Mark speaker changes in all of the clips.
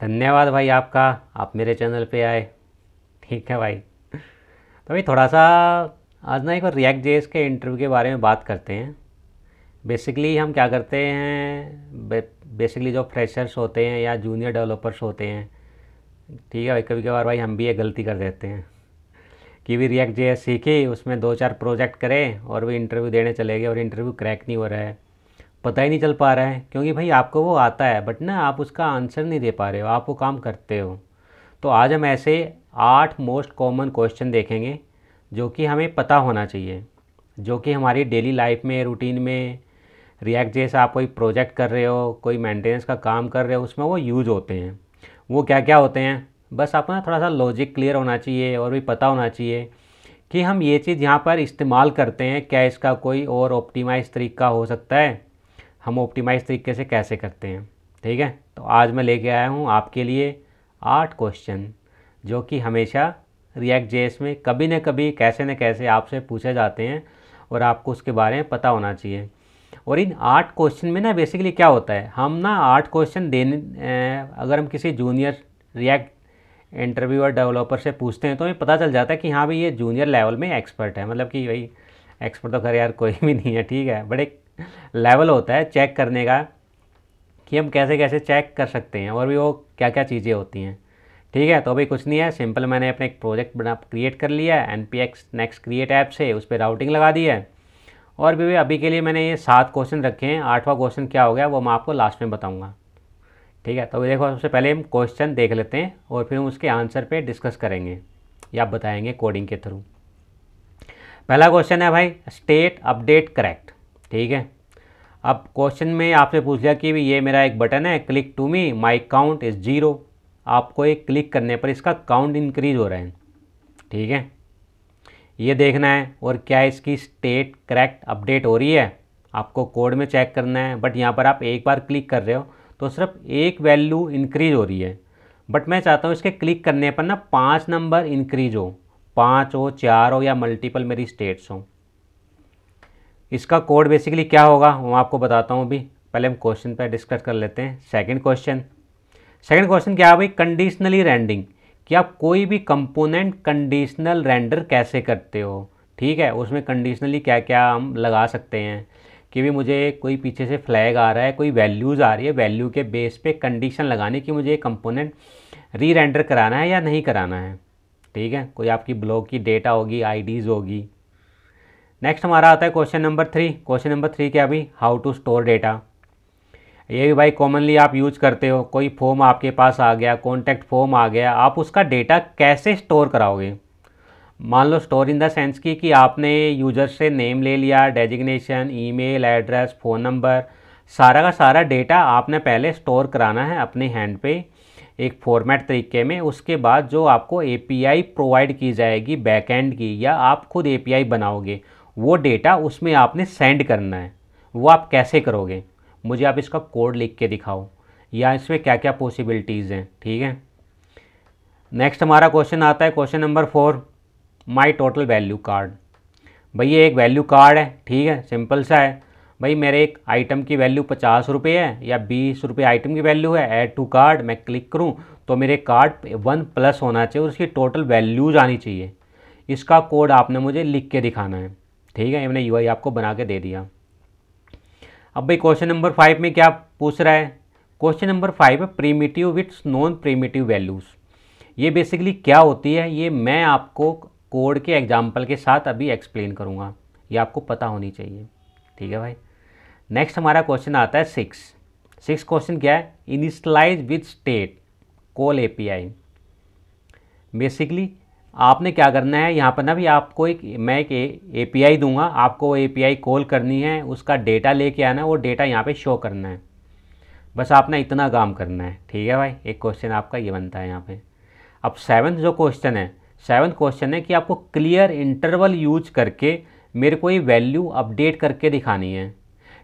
Speaker 1: धन्यवाद भाई आपका। आप मेरे चैनल पे आए। ठीक है भाई। तो भाई थोड़ा सा आज ना एक बार रिएक्ट जेएस के इंटरव्यू के बारे में बात करते हैं। बेसिकली हम क्या करते हैं, बेसिकली जो फ्रेशर्स होते हैं या जूनियर डेवलपर्स होते हैं, ठीक है भाई, कभी कभार भाई हम भी ये गलती कर देते हैं कि भी रिएक्ट जेएस सीखी, उसमें दो चार प्रोजेक्ट करें और भी इंटरव्यू देने चले गए और इंटरव्यू क्रैक नहीं हो रहा है, पता ही नहीं चल पा रहा है, क्योंकि भाई आपको वो आता है बट ना आप उसका आंसर नहीं दे पा रहे हो, आप वो काम करते हो। तो आज हम ऐसे 8 मोस्ट कॉमन क्वेश्चन देखेंगे जो कि हमें पता होना चाहिए, जो कि हमारी डेली लाइफ में, रूटीन में, रिएक्ट जैसे आप कोई प्रोजेक्ट कर रहे हो, कोई मेंटेनेंस का काम कर रहे हो, उसमें वो यूज़ होते हैं। वो क्या क्या होते हैं, बस आपको ना थोड़ा सा लॉजिक क्लियर होना चाहिए और भी पता होना चाहिए कि हम ये चीज़ यहाँ पर इस्तेमाल करते हैं, क्या इसका कोई और ऑप्टिमाइज़ तरीका हो सकता है, हम ऑप्टिमाइज़ तरीके से कैसे करते हैं। ठीक है, तो आज मैं लेके आया हूँ आपके लिए 8 क्वेश्चन जो कि हमेशा रिएक्ट जेएस में कभी न कभी, कैसे न कैसे आपसे पूछे जाते हैं और आपको उसके बारे में पता होना चाहिए। और इन 8 क्वेश्चन में ना बेसिकली क्या होता है, हम ना 8 क्वेश्चन देने अगर हम किसी जूनियर रिएक्ट इंटरव्यूअर डेवलपर से पूछते हैं तो हमें पता चल जाता है कि हाँ भाई ये जूनियर लेवल में एक्सपर्ट है। मतलब कि भाई एक्सपर्ट तो खैर यार कोई भी नहीं है, ठीक है, बट एक लेवल होता है चेक करने का कि हम कैसे कैसे चेक कर सकते हैं और भी वो क्या क्या चीज़ें होती हैं। ठीक है, तो अभी कुछ नहीं है, सिंपल मैंने अपने एक प्रोजेक्ट बना क्रिएट कर लिया है NPX नेक्स्ट क्रिएट ऐप से, उस पर राउटिंग लगा दी है। और भी अभी के लिए मैंने ये 7 क्वेश्चन रखे हैं, 8वां क्वेश्चन क्या हो गया वो मैं आपको लास्ट में बताऊँगा। ठीक है, तो अभी देखो, सबसे पहले हम क्वेश्चन देख लेते हैं और फिर हम उसके आंसर पे डिस्कस करेंगे या बताएंगे कोडिंग के थ्रू। पहला क्वेश्चन है भाई, स्टेट अपडेट करेक्ट। ठीक है, अब क्वेश्चन में आपसे पूछ लिया कि ये मेरा एक बटन है, click to me my count is 0। आपको एक क्लिक करने पर इसका काउंट इंक्रीज हो रहा है। ठीक है, ये देखना है और क्या इसकी स्टेट करेक्ट अपडेट हो रही है, आपको कोड में चेक करना है। बट यहाँ पर आप एक बार क्लिक कर रहे हो तो सिर्फ एक वैल्यू इंक्रीज हो रही है, बट मैं चाहता हूँ इसके क्लिक करने पर ना 5 नंबर इंक्रीज हो, 5 हो, 4 हो या मल्टीपल मेरी स्टेट्स हो। इसका कोड बेसिकली क्या होगा वो आपको बताता हूँ अभी, पहले हम क्वेश्चन पर डिस्कस कर लेते हैं। सेकंड क्वेश्चन क्या है भाई, कंडीशनली रेंडरिंग, कि आप कोई भी कंपोनेंट कंडीशनल रेंडर कैसे करते हो। ठीक है, उसमें कंडीशनली क्या क्या हम लगा सकते हैं कि भी मुझे कोई पीछे से फ्लैग आ रहा है, कोई वैल्यूज़ आ रही है, वैल्यू के बेस पे कंडीशन लगाने की मुझे कंपोनेंट री रेंडर कराना है या नहीं कराना है। ठीक है, कोई आपकी ब्लॉक की डेटा होगी, आईडीज़ होगी। नेक्स्ट हमारा आता है क्वेश्चन नंबर 3। क्वेश्चन नंबर 3 क्या भी, हाउ टू स्टोर डेटा। ये भी भाई कॉमनली आप यूज़ करते हो, कोई फॉर्म आपके पास आ गया, कॉन्टैक्ट फॉर्म आ गया, आप उसका डेटा कैसे स्टोर कराओगे। मान लो स्टोर इन द सेंस कि आपने यूज़र से नेम ले लिया, designation, email address, phone number, सारा का सारा डेटा आपने पहले स्टोर कराना है अपने हैंड पे एक फॉर्मेट तरीके में। उसके बाद जो आपको एपीआई प्रोवाइड की जाएगी बैकएंड की, या आप खुद एपीआई बनाओगे, वो डेटा उसमें आपने सेंड करना है। वो आप कैसे करोगे, मुझे आप इसका कोड लिख के दिखाओ या इसमें क्या क्या पॉसिबिलिटीज़ हैं। ठीक है, नेक्स्ट हमारा क्वेश्चन आता है क्वेश्चन नंबर 4, माई टोटल वैल्यू कार्ड। भाई ये एक वैल्यू कार्ड है, ठीक है, सिंपल सा है। भाई मेरे एक आइटम की वैल्यू 50 रुपये है या 20 रुपये आइटम की वैल्यू है, ऐड टू कार्ड मैं क्लिक करूँ तो मेरे कार्ड 1+ होना चाहिए और उसकी टोटल वैल्यूज़ आनी चाहिए। इसका कोड आपने मुझे लिख के दिखाना है। ठीक है, मैंने यूआई आपको बना के दे दिया। अब भाई क्वेश्चन नंबर 5 में क्या पूछ रहा है, क्वेश्चन नंबर 5 है primitive with non primitive values. ये बेसिकली क्या होती है, ये मैं आपको कोड के एग्जाम्पल के साथ अभी एक्सप्लेन करूँगा, ये आपको पता होनी चाहिए। ठीक है भाई, नेक्स्ट हमारा क्वेश्चन आता है 6 क्वेश्चन क्या है, initialize with state call API. Basically आपने क्या करना है यहाँ पर ना भी, आपको मैं एक एपीआई दूंगा, आपको वो एपीआई कॉल करनी है, उसका डेटा लेके आना है, वो डेटा यहाँ पे शो करना है, बस आपने इतना काम करना है। ठीक है भाई, एक क्वेश्चन आपका ये बनता है यहाँ पे। अब 7th जो क्वेश्चन है, 7th क्वेश्चन है कि आपको क्लियर इंटरवल यूज करके मेरे को ये वैल्यू अपडेट करके दिखानी है,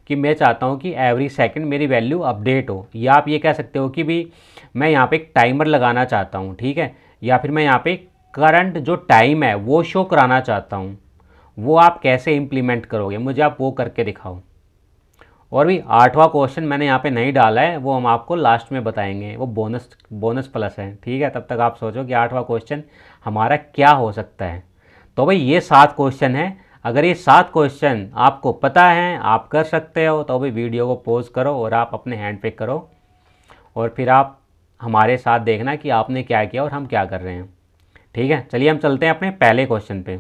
Speaker 1: कि मैं चाहता हूँ कि एवरी सेकंड मेरी वैल्यू अपडेट हो। या आप ये कह सकते हो कि भी मैं यहाँ पे एक टाइमर लगाना चाहता हूँ, ठीक है, या फिर मैं यहाँ पे करंट जो टाइम है वो शो कराना चाहता हूँ। वो आप कैसे इम्प्लीमेंट करोगे, मुझे आप वो करके दिखाओ। और भी 8वां क्वेश्चन मैंने यहाँ पे नहीं डाला है, वो हम आपको लास्ट में बताएंगे, वो बोनस प्लस है, ठीक है। तब तक आप सोचो कि 8वां क्वेश्चन हमारा क्या हो सकता है। तो भाई ये 7 क्वेश्चन है। अगर ये 7 क्वेश्चन आपको पता है, आप कर सकते हो, तो भाई वीडियो को पॉज करो और आप अपने हैंड पे करो और फिर आप हमारे साथ देखना कि आपने क्या किया और हम क्या कर रहे हैं, ठीक है। चलिए हम चलते हैं अपने पहले क्वेश्चन पे।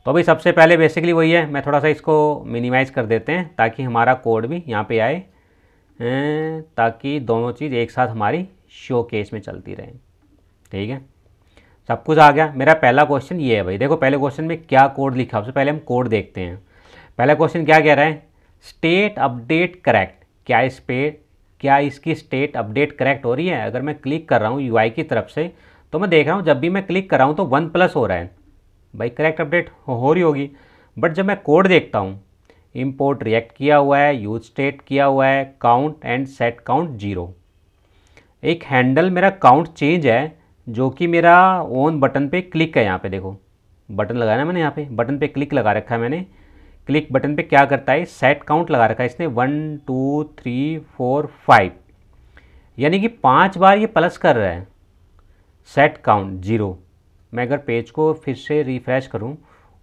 Speaker 1: तो अभी सबसे पहले बेसिकली वही है, मैं थोड़ा सा इसको मिनिमाइज़ कर देते हैं ताकि हमारा कोड भी यहाँ पे आए, ताकि दोनों चीज़ एक साथ हमारी शो केस में चलती रहे, ठीक है। सब कुछ आ गया। मेरा पहला क्वेश्चन ये है भाई, देखो पहले क्वेश्चन में क्या कोड लिखा, सबसे पहले हम कोड देखते हैं। पहला क्वेश्चन क्या कह रहा है, स्टेट अपडेट करेक्ट। क्या इसकी स्टेट अपडेट करेक्ट हो रही है? अगर मैं क्लिक कर रहा हूँ UI की तरफ से, तो मैं देख रहा हूँ जब भी मैं क्लिक कर रहा हूँ तो 1+ हो रहा है, भाई करेक्ट अपडेट हो रही होगी। बट जब मैं कोड देखता हूँ, इंपोर्ट रिएक्ट किया हुआ है, यूज स्टेट किया हुआ है, काउंट एंड सेट काउंट 0। एक हैंडल मेरा काउंट चेंज है जो कि मेरा ऑन बटन पे क्लिक है। यहाँ पे देखो बटन लगाया ना मैंने, यहाँ पे बटन पे क्लिक लगा रखा है मैंने। क्लिक बटन पे क्या करता है, सेट काउंट लगा रखा है इसने 1 2 3 4 5, यानी कि 5 बार ये प्लस कर रहा है। Set count 0। मैं अगर पेज को फिर से रिफ्रेश करूं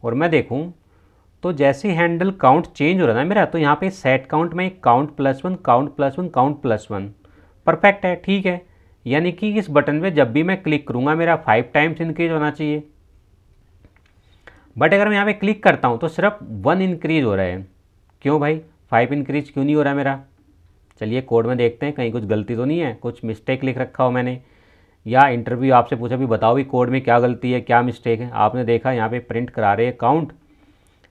Speaker 1: और मैं देखूं तो जैसे हैंडल काउंट चेंज हो रहा है ना मेरा, तो यहाँ पे सेट काउंट में काउंट +1 काउंट +1 काउंट +1 परफेक्ट है, ठीक है। यानी कि इस बटन पे जब भी मैं क्लिक करूँगा मेरा 5 टाइम्स इंक्रीज होना चाहिए। बट अगर मैं यहाँ पे क्लिक करता हूँ तो सिर्फ 1 इंक्रीज हो रहा है। क्यों भाई 5 इंक्रीज क्यों नहीं हो रहा मेरा? चलिए कोड में देखते हैं, कहीं कुछ गलती तो नहीं है, कुछ मिस्टेक लिख रखा हो मैंने, या इंटरव्यू आपसे पूछा भी बताओ भी कोड में क्या गलती है, क्या मिस्टेक है। आपने देखा यहाँ पे प्रिंट करा रहे हैं काउंट,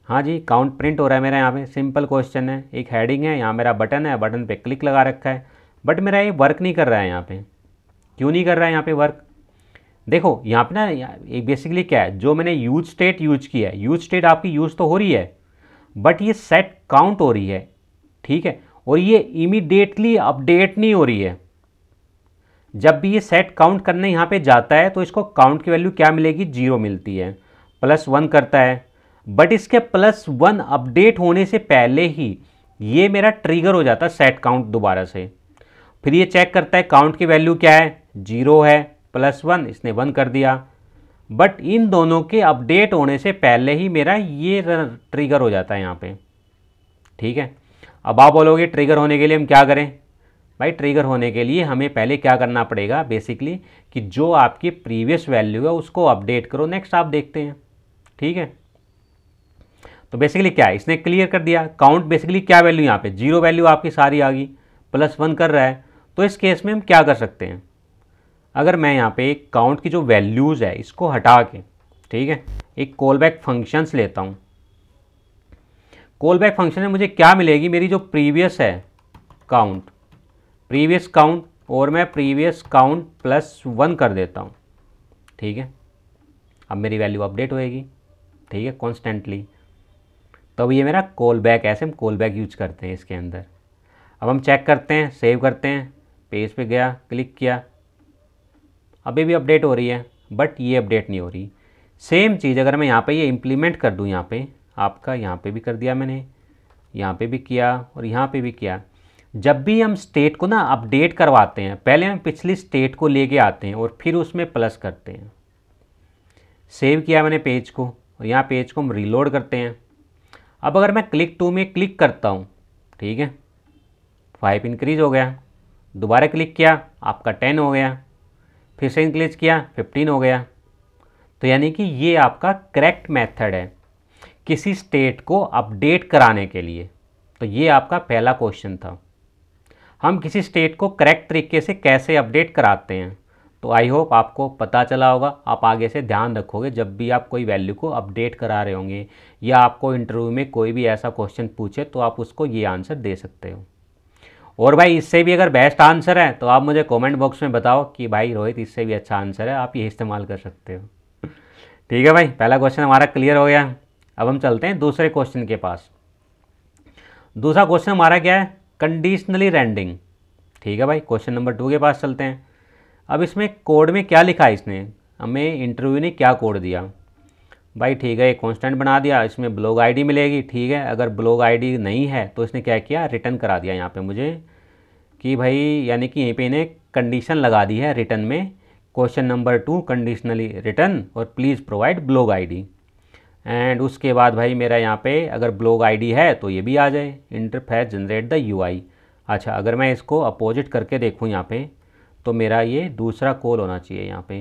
Speaker 1: हाँ जी काउंट प्रिंट हो रहा है मेरा यहाँ पे। सिंपल क्वेश्चन है, एक हेडिंग है, यहाँ मेरा बटन है, बटन पे क्लिक लगा रखा है, बट मेरा ये वर्क नहीं कर रहा है यहाँ पे। क्यों नहीं कर रहा है यहाँ पे वर्क? देखो यहाँ पे ना एक बेसिकली क्या है, जो मैंने यूज स्टेट यूज किया है, यूज स्टेट आपकी यूज तो हो रही है बट ये सेट काउंट हो रही है, ठीक है। और ये इमीडिएटली अपडेट नहीं हो रही है। जब भी ये सेट काउंट करने यहाँ पे जाता है तो इसको काउंट की वैल्यू क्या मिलेगी, 0 मिलती है, +1 करता है। बट इसके +1 अपडेट होने से पहले ही ये मेरा ट्रिगर हो जाता है सेट काउंट दोबारा से। फिर ये चेक करता है काउंट की वैल्यू क्या है, 0 है, +1 इसने 1 कर दिया। बट इन दोनों के अपडेट होने से पहले ही मेरा ये ट्रिगर हो जाता है यहाँ पे, ठीक है। अब आप बोलोगे ट्रिगर होने के लिए हम क्या करें? भाई ट्रिगर होने के लिए हमें पहले क्या करना पड़ेगा बेसिकली, कि जो आपकी प्रीवियस वैल्यू है उसको अपडेट करो। नेक्स्ट आप देखते हैं, ठीक है। तो बेसिकली क्या है, इसने क्लियर कर दिया काउंट बेसिकली क्या वैल्यू, यहाँ पे 0 वैल्यू आपकी सारी आ गई, +1 कर रहा है। तो इस केस में हम क्या कर सकते हैं, अगर मैं यहाँ पे काउंट की जो वैल्यूज़ है इसको हटा के, ठीक है, एक कॉल बैक फंक्शंस लेता हूँ। कॉल बैक फंक्शन में मुझे क्या मिलेगी, मेरी जो प्रीवियस है काउंट, प्रीवियस काउंट, और मैं प्रीवियस काउंट +1 कर देता हूँ, ठीक है। अब मेरी वैल्यू अपडेट होएगी, ठीक है, कॉन्स्टेंटली। तो अब ये मेरा कॉल बैक, ऐसे हम कॉल बैक यूज करते हैं इसके अंदर। अब हम चेक करते हैं, सेव करते हैं, पेज पे गया, क्लिक किया, अभी भी अपडेट हो रही है बट ये अपडेट नहीं हो रही। सेम चीज़ अगर मैं यहाँ पे ये इम्प्लीमेंट कर दूँ, यहाँ पे आपका यहाँ पे भी कर दिया मैंने, यहाँ पे भी किया और यहाँ पे भी किया। जब भी हम स्टेट को ना अपडेट करवाते हैं, पहले हम पिछली स्टेट को लेके आते हैं और फिर उसमें प्लस करते हैं। सेव किया मैंने पेज को और यहाँ पेज को हम रीलोड करते हैं। अब अगर मैं क्लिक टू में क्लिक करता हूँ, ठीक है, 5 इंक्रीज हो गया, दोबारा क्लिक किया आपका 10 हो गया, फिर से इंक्रीज किया 15 हो गया। तो यानी कि ये आपका करेक्ट मेथड है किसी स्टेट को अपडेट कराने के लिए। तो ये आपका पहला क्वेश्चन था, हम किसी स्टेट को करेक्ट तरीके से कैसे अपडेट कराते हैं। तो आई होप आपको पता चला होगा, आप आगे से ध्यान रखोगे जब भी आप कोई वैल्यू को अपडेट करा रहे होंगे या आपको इंटरव्यू में कोई भी ऐसा क्वेश्चन पूछे तो आप उसको ये आंसर दे सकते हो। और भाई इससे भी अगर बेस्ट आंसर है तो आप मुझे कमेंट बॉक्स में बताओ कि भाई रोहित इससे भी अच्छा आंसर है, आप ये इस्तेमाल कर सकते हो। ठीक है भाई, पहला क्वेश्चन हमारा क्लियर हो गया। अब हम चलते हैं दूसरे क्वेश्चन के पास। दूसरा क्वेश्चन हमारा क्या है, कंडीशनली रेंडिंग। ठीक है भाई, क्वेश्चन नंबर 2 के पास चलते हैं। अब इसमें कोड में क्या लिखा है, इसने हमें इंटरव्यू ने क्या कोड दिया। भाई ठीक है, एक कांस्टेंट बना दिया, इसमें ब्लॉग आईडी मिलेगी, ठीक है। अगर ब्लॉग आईडी नहीं है तो इसने क्या किया, रिटर्न करा दिया यहाँ पे मुझे कि भाई, यानी कि यहीं पे इन्हें कंडीशन लगा दी है रिटर्न में, क्वेश्चन नंबर 2 कंडीशनली रिटर्न और please provide blog ID. And उसके बाद भाई मेरा यहाँ पे अगर ब्लॉग आईडी है तो ये भी आ जाए, इंटरफेस जनरेट द यूआई। अच्छा, अगर मैं इसको अपोजिट करके देखूँ यहाँ पे, तो मेरा ये दूसरा कॉल होना चाहिए यहाँ पे,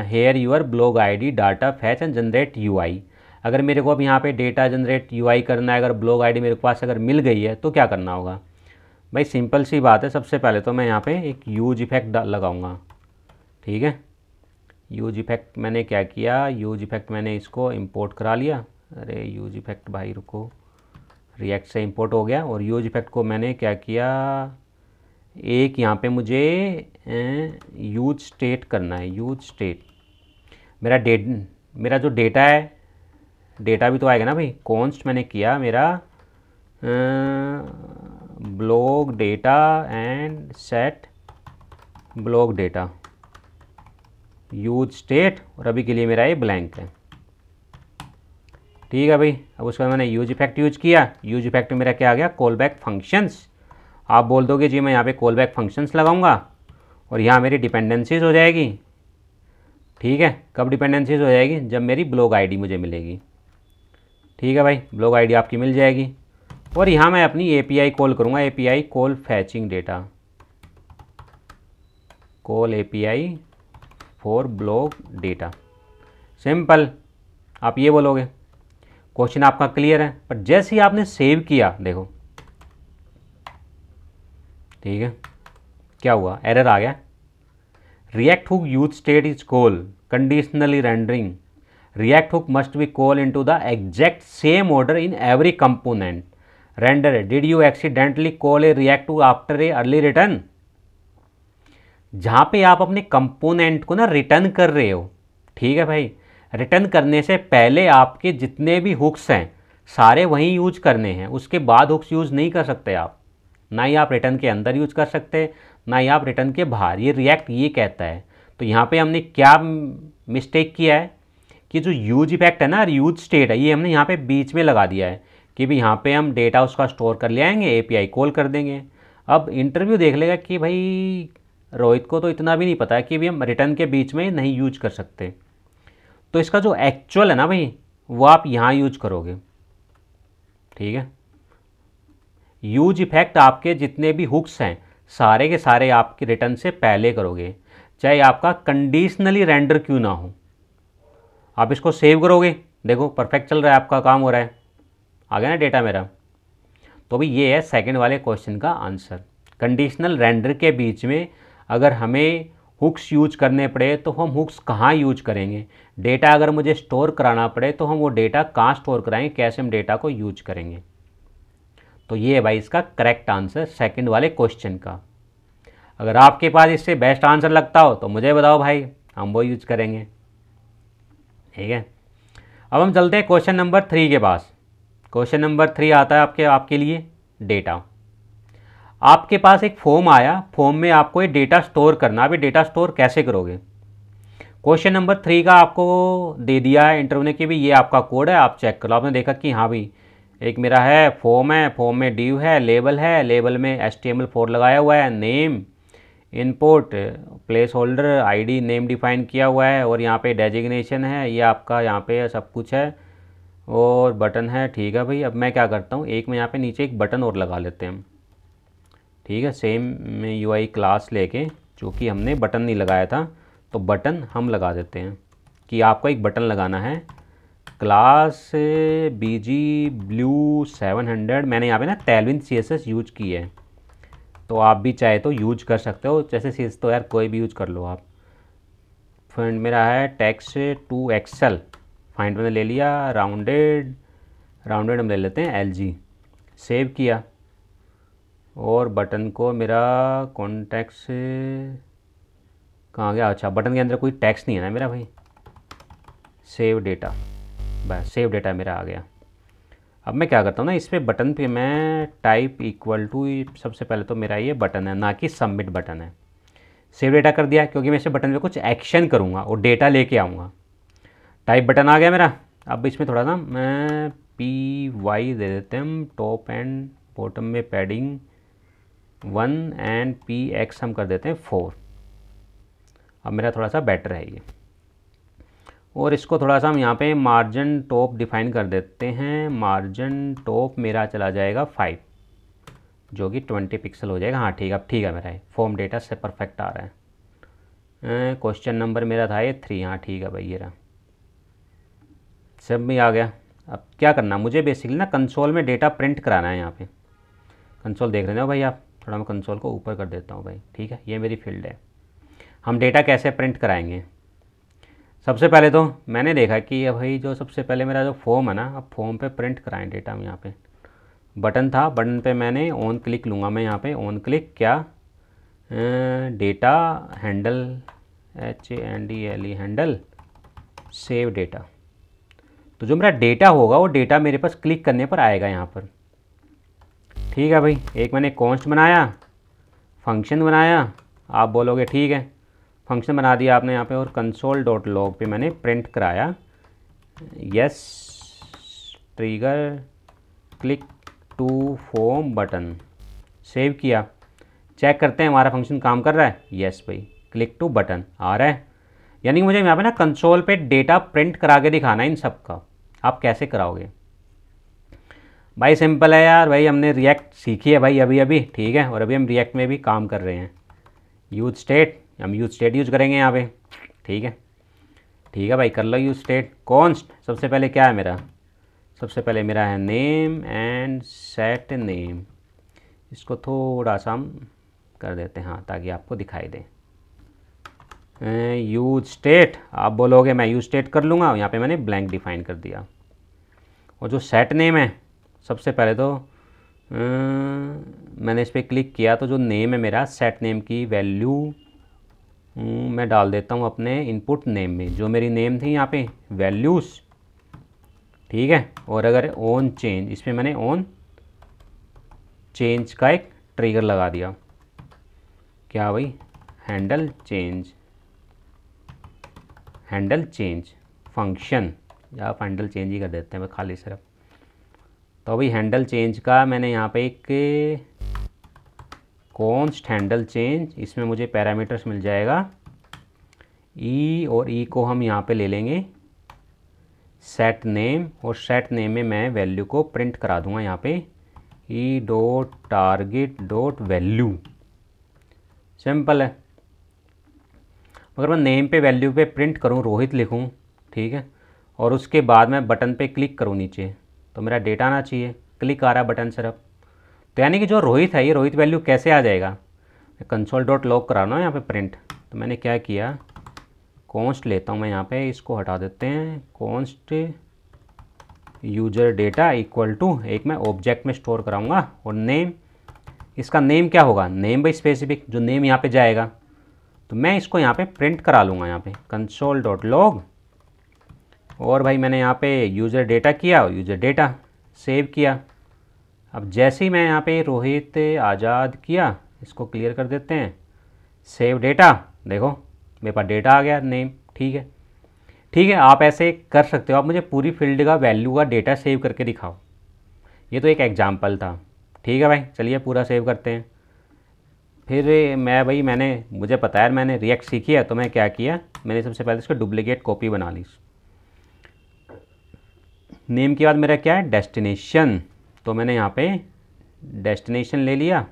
Speaker 1: here your blog ID data fetch and generate UI. अगर मेरे को अब यहाँ पे डेटा जनरेट यूआई करना है, अगर ब्लॉग आईडी मेरे पास अगर मिल गई है तो क्या करना होगा भाई, सिंपल सी बात है। सबसे पहले तो मैं यहाँ पे एक यूज इफेक्ट लगाऊंगा, ठीक है। यूज इफेक्ट मैंने क्या किया, यूज इफेक्ट मैंने इसको इंपोर्ट करा लिया। अरे यूज इफेक्ट भाई रुको, रिएक्ट से इंपोर्ट हो गया। और यूज इफेक्ट को मैंने क्या किया, एक यहाँ पे मुझे यूज स्टेट करना है, यूज स्टेट। मेरा जो डेटा है, डेटा भी तो आएगा ना भाई, कॉन्स्ट मैंने किया मेरा blog data and set blog data use state, और अभी के लिए मेरा ये ब्लैंक है, ठीक है भाई। अब उसके बाद मैंने यूज इफेक्ट यूज किया, यूज इफेक्ट में मेरा क्या आ गया, कॉल बैक फंक्शंस। आप बोल दोगे जी मैं यहाँ पे कॉल बैक फंक्शंस लगाऊंगा और यहाँ मेरी डिपेंडेंसीज हो जाएगी, ठीक है। कब डिपेंडेंसीज हो जाएगी, जब मेरी ब्लॉग आईडी मुझे मिलेगी, ठीक है भाई। ब्लॉग आईडी आपकी मिल जाएगी और यहाँ मैं अपनी एपीआई कॉल करूँगा, API call फैचिंग data, call API for blog data. Simple, आप ये बोलोगे, क्वेश्चन आपका क्लियर है। पर जैसे ही आपने सेव किया, देखो ठीक है क्या हुआ, एरर आ गया। React hook use state is call conditionally rendering, react hook must be call into the exact same order in every component render. Did you accidentally call A react hook after a early return. जहाँ पे आप अपने component को ना return कर रहे हो, ठीक है भाई, रिटर्न करने से पहले आपके जितने भी हुक्स हैं सारे वहीं यूज करने हैं, उसके बाद हुक्स यूज़ नहीं कर सकते आप। ना ही आप रिटर्न के अंदर यूज कर सकते, ना ही आप रिटर्न के बाहर, ये रिएक्ट ये कहता है। तो यहाँ पे हमने क्या मिस्टेक किया है कि जो यूज इफेक्ट है ना, यूज स्टेट है, ये हमने यहाँ पे बीच में लगा दिया है कि भाई यहाँ पे हम डेटा उसका स्टोर कर ले आएंगे, एपीआई कॉल कर देंगे। अब इंटरव्यू देख लेगा कि भाई रोहित को तो इतना भी नहीं पता है कि भाई हम रिटर्न के बीच में नहीं यूज कर सकते, तो इसका जो एक्चुअल है ना भाई, वो आप यहाँ यूज करोगे, ठीक है। यूज इफेक्ट आपके जितने भी हुक्स हैं सारे के सारे आपके रिटर्न से पहले करोगे, चाहे आपका कंडीशनली रेंडर क्यों ना हो। आप इसको सेव करोगे, देखो परफेक्ट चल रहा है, आपका काम हो रहा है, आ गया ना डेटा मेरा। तो भाई ये है सेकंड वाले क्वेश्चन का आंसर। कंडीशनल रेंडर के बीच में अगर हमें हुक्स यूज करने पड़े तो हम हुक्स कहाँ यूज करेंगे, डेटा अगर मुझे स्टोर कराना पड़े तो हम वो डेटा कहाँ स्टोर कराएंगे, कैसे हम डेटा को यूज करेंगे। तो ये है भाई इसका करेक्ट आंसर सेकंड वाले क्वेश्चन का। अगर आपके पास इससे बेस्ट आंसर लगता हो तो मुझे बताओ भाई, हम वो यूज करेंगे, ठीक है। अब हम चलते हैं क्वेश्चन नंबर 3 के पास। क्वेश्चन नंबर 3 आता है आपके लिए डेटा। आपके पास एक फॉर्म आया, फॉर्म में आपको ये डेटा स्टोर करना। अभी डेटा स्टोर कैसे करोगे, क्वेश्चन नंबर 3 का आपको दे दिया है इंटरव्यू ने कि भाई ये आपका कोड है, आप चेक करो। आपने देखा कि हाँ भाई एक मेरा है फॉर्म है, फॉर्म में डिव है, लेबल में HTML4 लगाया हुआ है, name input place holder ID name define किया हुआ है, और यहाँ पे डेजिग्नेशन है, ये आपका यहाँ पे सब कुछ है, और बटन है, ठीक है भाई। अब मैं क्या करता हूँ, एक में यहाँ पे नीचे एक बटन और लगा लेते हैं, ठीक है। सेम में यूआई क्लास लेके, चूँकि हमने बटन नहीं लगाया था तो बटन हम लगा देते हैं कि आपको एक बटन लगाना है, क्लास BG ब्लू 700। मैंने यहाँ पे ना टेलविन CSS यूज की है, तो आप भी चाहे तो यूज कर सकते हो, जैसे CSS तो यार कोई भी यूज कर लो आप। फाइंड मेरा है टेक्स्ट टू एक्सेल, फाइंड मैंने ले लिया, राउंडेड हम ले लेते हैं LG, सेव किया। और बटन को मेरा कॉन्टेक्ट से कहाँ गया, अच्छा बटन के अंदर कोई टेक्स्ट नहीं है ना मेरा भाई, सेव डेटा, बस सेव डेटा मेरा आ गया। अब मैं क्या करता हूँ ना, इस पर बटन पे मैं टाइप इक्वल टू, सबसे पहले तो मेरा ये बटन है ना कि सबमिट बटन है। सेव डेटा कर दिया क्योंकि मैं इस बटन पे कुछ एक्शन करूँगा और डेटा लेके आऊँगा, टाइप बटन आ गया मेरा। अब इसमें थोड़ा सा मैं PY दे देते हैं हम, टॉप एंड बॉटम में पैडिंग 1 एंड PX हम कर देते हैं 4। अब मेरा थोड़ा सा बेटर है ये। और इसको थोड़ा सा हम यहाँ पे मार्जिन टॉप डिफाइन कर देते हैं। मार्जिन टॉप मेरा चला जाएगा 5, जो कि 20 पिक्सल हो जाएगा। हाँ ठीक है, अब ठीक है मेरा ये फॉर्म डेटा से परफेक्ट आ रहा है। क्वेश्चन नंबर मेरा था ये 3। हाँ ठीक है भाई, ये रहा, सब भी आ गया। अब क्या करना मुझे, बेसिकली ना कंसोल में डेटा प्रिंट कराना है। यहाँ पे कंसोल देख रहे हो भाई आप, थोड़ा मैं कंसोल को ऊपर कर देता हूँ भाई। ठीक है, ये मेरी फील्ड है। हम डेटा कैसे प्रिंट कराएंगे, सबसे पहले तो मैंने देखा कि भाई जो सबसे पहले मेरा जो फॉर्म है ना, अब फॉर्म पे प्रिंट कराएं डेटा। हम यहाँ पे बटन था, बटन पे मैंने ऑन क्लिक लूँगा। मैं यहाँ पे ऑन क्लिक क्या, data handle HANDLE handle save data. तो जो मेरा डेटा होगा वो डेटा मेरे पास क्लिक करने पर आएगा यहाँ पर। ठीक है भाई, एक मैंने कॉन्स्ट बनाया, फंक्शन बनाया। आप बोलोगे ठीक है, फंक्शन बना दिया आपने यहाँ पे, और कंसोल डॉट लॉग पे मैंने प्रिंट कराया yes trigger click to form button. Save किया, चेक करते हैं हमारा फंक्शन काम कर रहा है। यस भाई, क्लिक टू बटन आ रहा है। यानी कि मुझे यहाँ पे ना कंसोल पे डेटा प्रिंट करा के दिखाना है इन सब का। आप कैसे कराओगे भाई, सिंपल है यार भाई, हमने रिएक्ट सीखी है भाई अभी अभी। ठीक है, और अभी हम रिएक्ट में भी काम कर रहे हैं। यूज स्टेट, हम यूज स्टेट यूज करेंगे यहाँ पे। ठीक है, ठीक है भाई, कर लो यूज स्टेट। कॉन्स्ट सबसे पहले क्या है मेरा, सबसे पहले मेरा है नेम एंड सेट नेम। इसको थोड़ा सा हम कर देते हैं हाँ, ताकि आपको दिखाई दे। यूज स्टेट, आप बोलोगे मैं यूज स्टेट कर लूँगा, यहाँ पे मैंने ब्लैंक डिफाइन कर दिया। और जो सेट नेम है, सबसे पहले तो मैंने इस पर क्लिक किया, तो जो नेम है मेरा सेट नेम की वैल्यू मैं डाल देता हूँ अपने इनपुट नेम में, जो मेरी नेम थी यहाँ पे वैल्यूज़। ठीक है, और अगर ऑन चेंज, इसमें मैंने ऑन चेंज का एक ट्रिगर लगा दिया। क्या भाई, handle change, handle change function, या आप हैंडल चेंज ही कर देते हैं मैं खाली सिर्फ। तो भाई हैंडल चेंज का मैंने यहाँ पे एक कॉन्स्ट हैंडल चेंज, इसमें मुझे पैरामीटर्स मिल जाएगा ई, और ई को हम यहाँ पे ले लेंगे सेट नेम, और सेट नेम में मैं वैल्यू को प्रिंट करा दूंगा यहाँ पे E dot target dot value. Simple है। अगर मैं नेम पे वैल्यू पे प्रिंट करूँ, रोहित लिखूँ, ठीक है, और उसके बाद मैं बटन पे क्लिक करूँ नीचे, तो मेरा डेटा आना चाहिए। क्लिक आ रहा है बटन सिर्फ, तो यानी कि जो रोहित है, ये रोहित वैल्यू कैसे आ जाएगा, मैं कंसोल डॉट लॉग करा रहा हूँ यहाँ पे प्रिंट। तो मैंने क्या किया, कॉन्स्ट लेता हूँ मैं यहाँ पे, इसको हटा देते हैं। Const user data equal to, एक मैं ऑब्जेक्ट में स्टोर कराऊंगा, और नेम, इसका नेम क्या होगा, नेम बाई स्पेसिफिक, जो नेम यहाँ पे जाएगा, तो मैं इसको यहाँ पे प्रिंट करा लूँगा यहाँ पे कंसोल डॉट लॉग। और भाई मैंने यहाँ पे यूज़र डेटा किया, यूज़र डेटा सेव किया। अब जैसे ही मैं यहाँ पे रोहित आज़ाद किया, इसको क्लियर कर देते हैं, सेव डेटा, देखो मेरे पास डेटा आ गया नेम। ठीक है, ठीक है, आप ऐसे कर सकते हो। आप मुझे पूरी फील्ड का वैल्यू का डेटा सेव करके दिखाओ। ये तो एक एग्जांपल था। ठीक है भाई, चलिए पूरा सेव करते हैं। फिर मैंने मुझे पता है मैंने रिएक्ट सीखी है, तो मैं क्या किया, मैंने सबसे पहले इसको डुप्लीकेट कॉपी बना ली। नेम के बाद मेरा क्या है, डेस्टिनेशन, तो मैंने यहाँ पे डेस्टिनेशन ले लिया,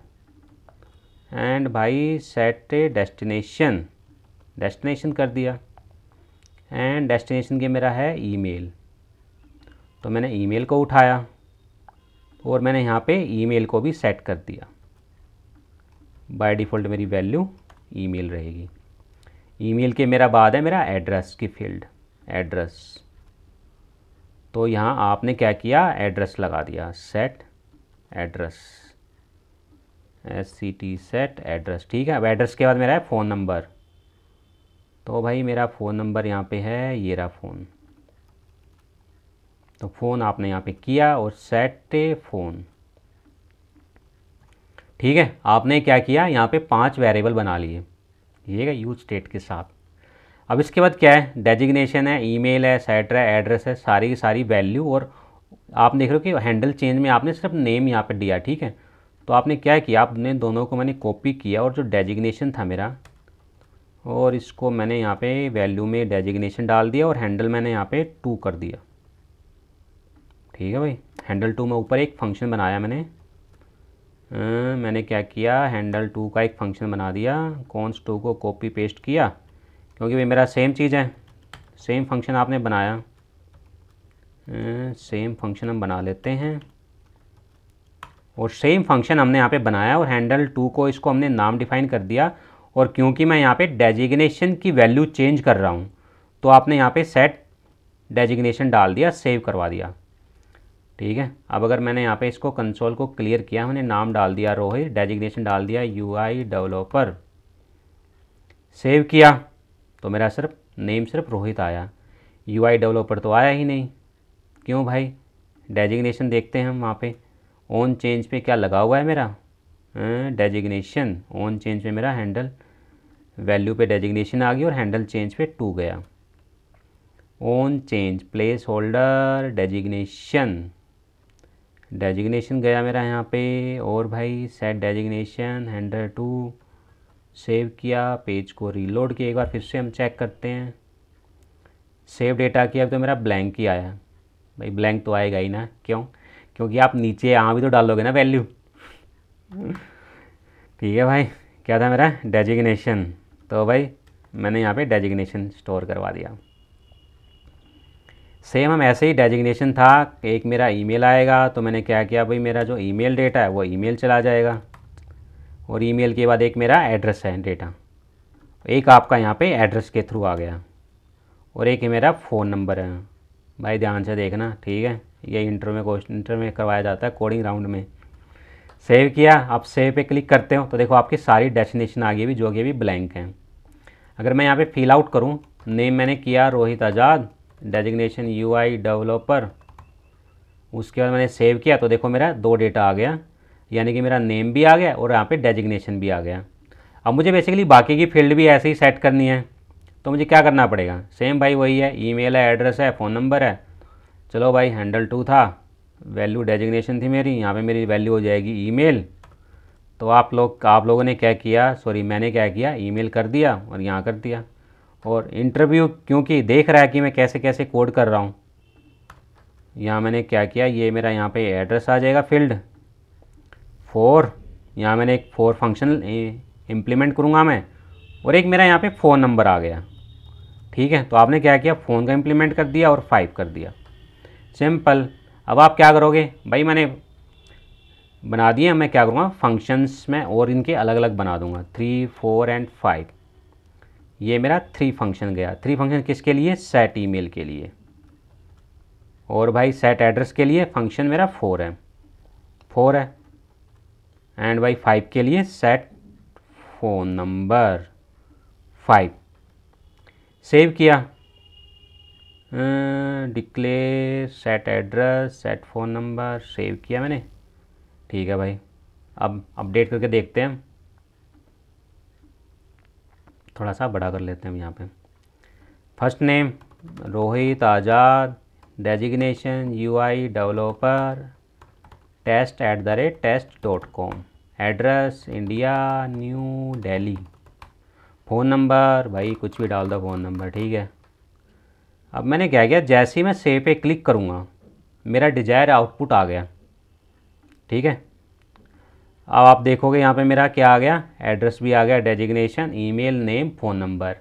Speaker 1: एंड भाई सेट डेस्टिनेशन, डेस्टिनेशन कर दिया, एंड डेस्टिनेशन के मेरा है ईमेल, तो मैंने ईमेल को उठाया, और मैंने यहाँ पे ईमेल को भी सेट कर दिया। बाय डिफ़ॉल्ट मेरी वैल्यू ईमेल रहेगी। ईमेल के मेरा बाद है मेरा एड्रेस की फील्ड, एड्रेस, तो यहाँ आपने क्या किया, एड्रेस लगा दिया, set address, SCT set address. ठीक है, अब एड्रेस के बाद मेरा है फ़ोन नंबर, तो भाई मेरा फ़ोन नंबर यहाँ पे है, ये रहा फ़ोन, तो फ़ोन आपने यहाँ पे किया, और सेट फ़ोन। ठीक है, आपने क्या किया, यहाँ पे 5 वेरिएबल बना लिए, ये यूज स्टेट के साथ। अब इसके बाद क्या है, डेजिग्नेशन है, ईमेल है, सेट्रा है, एड्रेस है, सारी की सारी वैल्यू। और आप देख रहे हो कि हैंडल चेंज में आपने सिर्फ नेम यहाँ पे दिया, ठीक है। तो आपने क्या किया, आपने दोनों को मैंने कॉपी किया और जो डेजिग्नेशन था मेरा, और इसको मैंने यहाँ पे वैल्यू में डेजिग्नेशन डाल दिया और हैंडल मैंने यहाँ पे 2 कर दिया, ठीक है भाई। हैंडल 2 में ऊपर एक फंक्शन बनाया मैंने क्या किया, हैंडल 2 का एक फंक्शन बना दिया, कॉन्स 2 को कॉपी पेस्ट किया, क्योंकि भाई मेरा सेम चीज़ है, सेम फंक्शन आपने बनाया, सेम फंक्शन हम बना लेते हैं। और सेम फंक्शन हमने यहाँ पे बनाया और हैंडल 2 को इसको हमने नाम डिफाइन कर दिया। और क्योंकि मैं यहाँ पे डेजिग्नेशन की वैल्यू चेंज कर रहा हूँ, तो आपने यहाँ पे सेट डेजिग्नेशन डाल दिया, सेव करवा दिया, ठीक है। अब अगर मैंने यहाँ पे इसको कंसोल को क्लियर किया, मैंने नाम डाल दिया रोहित, डेजिग्नेशन डाल दिया यूआई डेवलपर, सेव किया, तो मेरा सिर्फ नेम सिर्फ रोहित आया, यूआई डेवलपर तो आया ही नहीं। क्यों भाई, डेजिग्नेशन देखते हैं हम वहाँ पे ऑन चेंज पे क्या लगा हुआ है मेरा, डेजिग्नेशन ऑन चेंज पे मेरा हैंडल वैल्यू पे डेजिग्नेशन आ गई और हैंडल चेंज पे 2 गया। On change place holder designation, designation गया मेरा यहाँ पे। और भाई सेट डेजिग्नेशन हैंडल 2, सेव किया, पेज को रीलोड किया, एक बार फिर से हम चेक करते हैं, सेव डेटा किया, अब तो मेरा ब्लैंक ही आया। भाई ब्लैंक तो आएगा ही ना, क्यों, क्योंकि आप नीचे यहाँ भी तो डालोगे ना वैल्यू, ठीक है भाई। क्या था मेरा, डेजिग्नेशन, तो भाई मैंने यहाँ पे डेजिग्नेशन स्टोर करवा दिया। सेम हम ऐसे ही डेजिग्नेशन था, एक मेरा ईमेल आएगा, तो मैंने क्या किया भाई, मेरा जो ईमेल डेटा है वो ईमेल चला जाएगा, और ईमेल के बाद एक मेरा एड्रेस है डेटा, एक आपका यहाँ पे एड्रेस के थ्रू आ गया, और एक मेरा फ़ोन नंबर है। भाई ध्यान से देखना, ठीक है, ये इंटरव्यू में करवाया जाता है कोडिंग राउंड में। सेव किया, आप सेव पे क्लिक करते हो तो देखो आपकी सारी डेस्टिनेशन आ गई भी, जो कि अभी ब्लैंक है। अगर मैं यहाँ पे फिल आउट करूँ, नेम मैंने किया Rohit Azad, designation UI developer, उसके बाद मैंने सेव किया, तो देखो मेरा 2 डेटा आ गया, यानी कि मेरा नेम भी आ गया और यहाँ पे डेजिग्नेशन भी आ गया। अब मुझे बेसिकली बाकी की फील्ड भी ऐसे ही सेट करनी है, तो मुझे क्या करना पड़ेगा, सेम भाई वही है, ईमेल है, एड्रेस है, फ़ोन नंबर है। चलो भाई हैंडल 2 था, वैल्यू डेजिग्नेशन थी मेरी, यहाँ पे मेरी वैल्यू हो जाएगी ईमेल। तो आप लोगों ने क्या किया, सॉरी मैंने क्या किया, ईमेल कर दिया और यहाँ कर दिया। और इंटरव्यू क्योंकि देख रहा है कि मैं कैसे कैसे कोड कर रहा हूँ, यहाँ मैंने क्या किया, ये मेरा यहाँ पे एड्रेस आ जाएगा फील्ड 4, यहाँ मैंने एक 4 फंक्शन इम्प्लीमेंट करूँगा मैं, और एक मेरा यहाँ पे फ़ोन नंबर आ गया, ठीक है। तो आपने क्या किया, फ़ोन का इम्प्लीमेंट कर दिया और 5 कर दिया, सिंपल। अब आप क्या करोगे भाई, मैंने बना दिए, मैं क्या करूँगा फंक्शंस में और इनके अलग अलग बना दूँगा, 3, 4 एंड 5। ये मेरा 3 फंक्शन गया, 3 फंक्शन किसके लिए, सेट ईमेल के लिए, और भाई सेट एड्रेस के लिए फंक्शन मेरा 4 है, एंड भाई 5 के लिए सेट फ़ोन नंबर 5। सेव किया, declare set address set phone number, save किया मैंने, ठीक है भाई। अब अपडेट करके देखते हैं, थोड़ा सा बड़ा कर लेते हैं हम यहाँ पे। First name Rohit Azad, designation UI developer, test@test.com, address India New Delhi, phone number भाई कुछ भी डाल दो फ़ोन नंबर, ठीक है। अब मैंने क्या किया, जैसे ही मैं सेव पे क्लिक करूँगा मेरा डिजायर आउटपुट आ गया, ठीक है। अब आप देखोगे यहाँ पे मेरा क्या आ गया, एड्रेस भी आ गया, designation, email, name, phone number,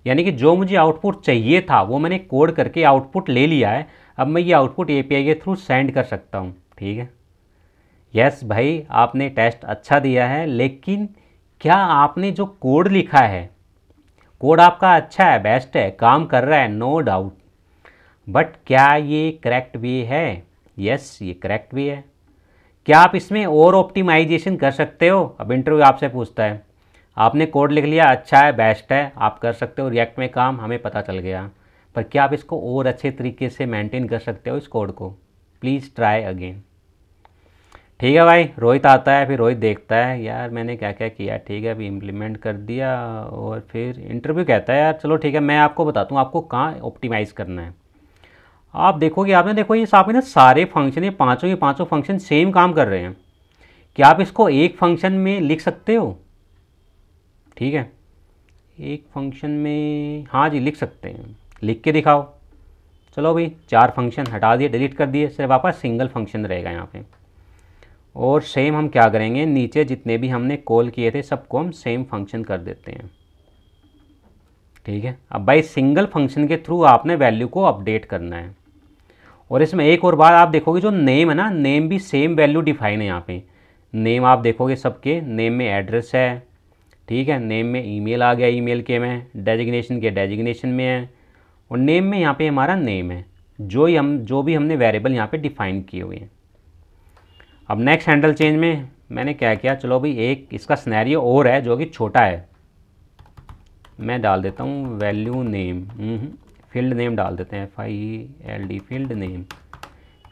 Speaker 1: यानी कि जो मुझे आउटपुट चाहिए था वो मैंने कोड करके आउटपुट ले लिया है। अब मैं ये आउटपुट एपीआई के थ्रू सेंड कर सकता हूँ, ठीक है। यस भाई आपने टेस्ट अच्छा दिया है, लेकिन क्या आपने जो कोड लिखा है, कोड आपका अच्छा है, बेस्ट है, काम कर रहा है, नो डाउट, बट क्या ये करेक्ट वे है? यस ये करेक्ट वे है। क्या आप इसमें और ऑप्टिमाइजेशन कर सकते हो? अब इंटरव्यू आपसे पूछता है, आपने कोड लिख लिया, अच्छा है, बेस्ट है, आप कर सकते हो रिएक्ट में काम, हमें पता चल गया, पर क्या आप इसको और अच्छे तरीके से मेंटेन कर सकते हो इस कोड को? प्लीज़ ट्राई अगेन, ठीक है भाई, रोहित आता है, फिर रोहित देखता है यार मैंने क्या क्या किया, ठीक है अभी इम्प्लीमेंट कर दिया, और फिर इंटरव्यू कहता है यार चलो ठीक है मैं आपको बताता हूँ आपको कहाँ ऑप्टिमाइज़ करना है। आप देखोगे, आपने देखो ये आपके ना सारे फंक्शन, ये पाँचों के पाँचों फंक्शन सेम काम कर रहे हैं। क्या आप इसको एक फंक्शन में लिख सकते हो? ठीक है, एक फंक्शन में हाँ जी लिख सकते हैं, लिख के दिखाओ। चलो भाई, 4 फंक्शन हटा दिए, डिलीट कर दिए, सिर्फ आपका सिंगल फंक्शन रहेगा यहाँ पे। और सेम हम क्या करेंगे, नीचे जितने भी हमने कॉल किए थे सबको हम सेम फंक्शन कर देते हैं। ठीक है, अब भाई सिंगल फंक्शन के थ्रू आपने वैल्यू को अपडेट करना है। और इसमें एक और बात आप देखोगे, जो नेम है ना, नेम भी सेम वैल्यू डिफाइन है यहाँ पे। नेम आप देखोगे सबके, नेम में एड्रेस है, ठीक है, नेम में ईमेल आ गया, ईमेल के में, डेजिग्नेशन के डेजिग्नेशन में है, और नेम में यहाँ पे हमारा नेम है, जो भी हमने वेरिएबल यहाँ पे डिफाइन किए हुए हैं। अब नेक्स्ट हैंडल चेंज में मैंने क्या किया, चलो भाई एक इसका सिनेरियो और है जो कि छोटा है, मैं डाल देता हूँ वैल्यू नेम, फील्ड नेम डाल देते हैं, FILD field name.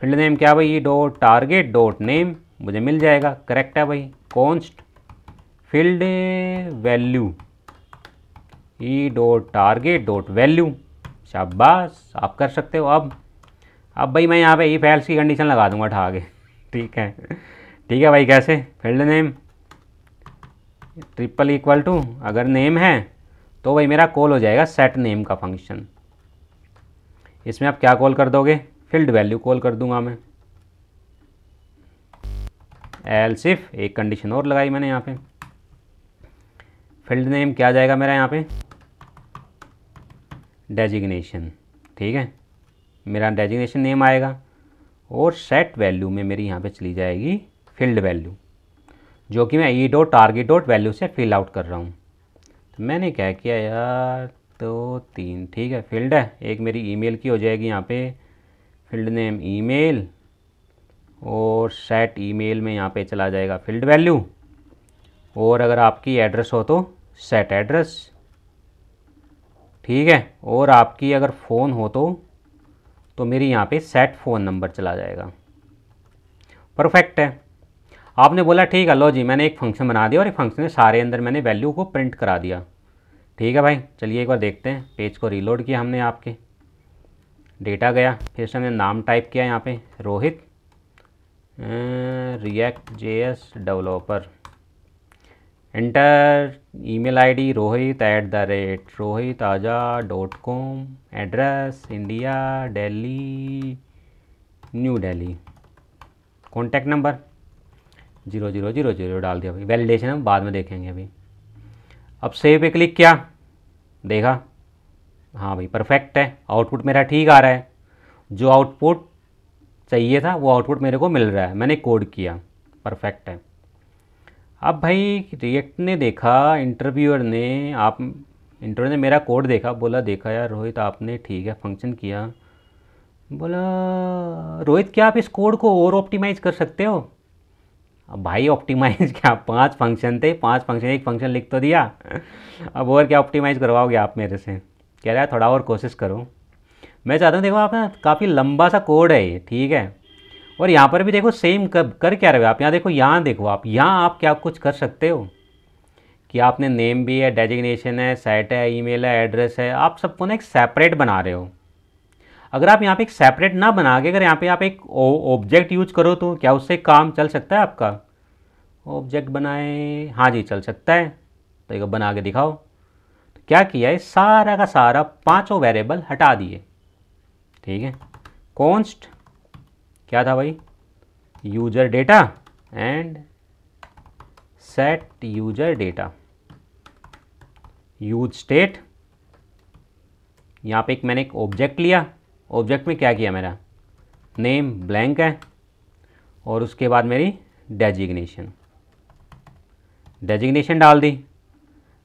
Speaker 1: Field name क्या भाई, डॉट टारगेट डॉट नेम, मुझे मिल जाएगा, करेक्ट है भाई। Const field value dot target dot value, शाबाश आप कर सकते हो। अब भाई मैं यहाँ पे इफ एल्स की कंडीशन लगा दूंगा उठा के, ठीक है भाई, कैसे, field name triple equal to, अगर नेम है तो भाई मेरा कॉल हो जाएगा सेट नेम का फंक्शन। इसमें आप क्या कॉल कर दोगे, फील्ड वैल्यू कॉल कर दूंगा मैं। एल्स इफ, एक कंडीशन और लगाई मैंने यहाँ पे, फील्ड नेम क्या जाएगा मेरा यहाँ पे, डेजिग्नेशन, ठीक है, मेरा डेजिग्नेशन नेम आएगा, और सेट वैल्यू में मेरी यहाँ पे चली जाएगी फील्ड वैल्यू, जो कि मैं डॉट टारगेट डॉट वैल्यू से फिल आउट कर रहा हूँ। तो मैंने क्या किया यार, तो 3, ठीक है, फील्ड है, एक मेरी ईमेल की हो जाएगी यहाँ पे, फील्ड नेम ईमेल, और सेट ईमेल में यहाँ पे चला जाएगा फील्ड वैल्यू, और अगर आपकी एड्रेस हो तो सेट एड्रेस, ठीक है, और आपकी अगर फ़ोन हो तो मेरी यहाँ पे सेट फ़ोन नंबर चला जाएगा। परफेक्ट है। आपने बोला ठीक है लो जी मैंने एक फंक्शन बना दिया और एक फंक्शन के सारे अंदर मैंने वैल्यू को प्रिंट करा दिया। ठीक है भाई, चलिए एक बार देखते हैं। पेज को रीलोड किया हमने, आपके डेटा गया, फिर से हमने नाम टाइप किया यहाँ पे Rohit, React.js developer, enter email ID rohit@rohitaja.com, address India Delhi new Delhi, contact number 0000 डाल दिया भाई। वैलिडेशन हम बाद में देखेंगे अभी। अब सेव पे क्लिक किया, देखा हाँ भाई परफेक्ट है, आउटपुट मेरा ठीक आ रहा है, जो आउटपुट चाहिए था वो आउटपुट मेरे को मिल रहा है, मैंने कोड किया, परफेक्ट है। अब भाई रिएक्ट ने देखा, इंटरव्यूअर ने मेरा कोड देखा, बोला देखा यार रोहित आपने ठीक है फंक्शन किया, बोला रोहित क्या आप इस कोड को और ऑप्टिमाइज़ कर सकते हो? अब भाई ऑप्टिमाइज़ क्या, 5 फंक्शन थे, 5 फंक्शन, एक फंक्शन लिख तो दिया, अब और क्या ऑप्टिमाइज़ करवाओगे आप मेरे से? कह रहा है थोड़ा और कोशिश करो। मैं चाहता हूँ देखो आप ना, काफ़ी लंबा सा कोड है ये, ठीक है, और यहाँ पर भी देखो सेम कर क्या रहे हो आप, यहाँ देखो, यहाँ देखो आप, यहाँ आप क्या कुछ कर सकते हो कि आपने नेम भी है, डेजिग्नेशन है, सेट है, ईमेल है, एड्रेस है, आप सबको ना एक सेपरेट बना रहे हो। अगर आप यहाँ पे एक सेपरेट ना बना के अगर यहाँ पे आप एक ऑब्जेक्ट यूज करो तो क्या उससे काम चल सकता है आपका? ऑब्जेक्ट बनाए, हाँ जी चल सकता है, तो एक बना के दिखाओ। तो क्या किया है, सारा का सारा 5 वेरिएबल हटा दिए, ठीक है। कॉन्स्ट क्या था भाई, user data and set user data, use state, यहाँ पे मैंने एक ऑब्जेक्ट लिया, ऑब्जेक्ट में क्या किया, मेरा नेम ब्लैंक है, और उसके बाद मेरी डेजिग्नेशन डाल दी।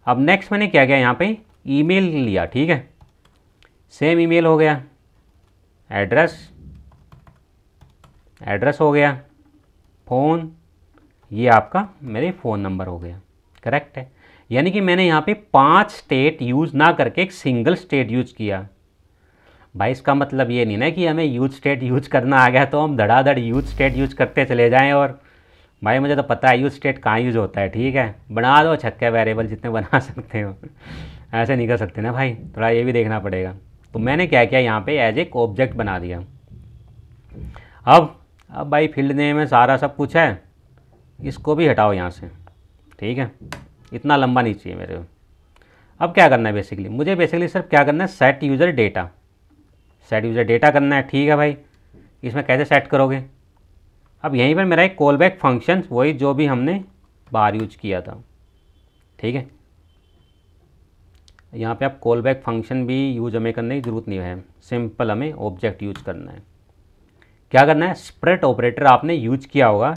Speaker 1: अब नेक्स्ट मैंने क्या किया, यहाँ पे ईमेल लिया, ठीक है, सेम ईमेल हो गया, एड्रेस हो गया, फ़ोन, ये आपका मेरे फ़ोन नंबर हो गया, करेक्ट है। यानी कि मैंने यहाँ पे 5 स्टेट यूज़ ना करके एक सिंगल स्टेट यूज किया। भाई इसका मतलब ये नहीं ना कि हमें यूज स्टेट यूज करना आ गया तो हम धड़ाधड़ यूज स्टेट यूज करते चले जाएं और भाई मुझे तो पता है यूज स्टेट कहाँ यूज होता है, ठीक है, बना दो छक्के वेरिएबल जितने बना सकते हो। ऐसे नहीं कर सकते ना भाई, थोड़ा ये भी देखना पड़ेगा। तो मैंने क्या किया यहाँ पे एज एक ऑब्जेक्ट बना दिया। अब भाई फील्ड नेम में सारा सब कुछ है, इसको भी हटाओ यहाँ से, ठीक है, इतना लंबा नहीं चाहिए मेरे को। अब क्या करना है बेसिकली, मुझे बेसिकली सिर्फ क्या करना है, set user data, set user data करना है, ठीक है भाई। इसमें कैसे सेट करोगे, अब यहीं पर मेरा एक कॉल बैक फंक्शन, वही जो भी हमने बाहर यूज किया था, ठीक है। यहाँ पे आप कॉल बैक फंक्शन भी यूज हमें करने की ज़रूरत नहीं है, सिंपल हमें ऑब्जेक्ट यूज करना है। क्या करना है, स्प्रेड ऑपरेटर आपने यूज किया होगा,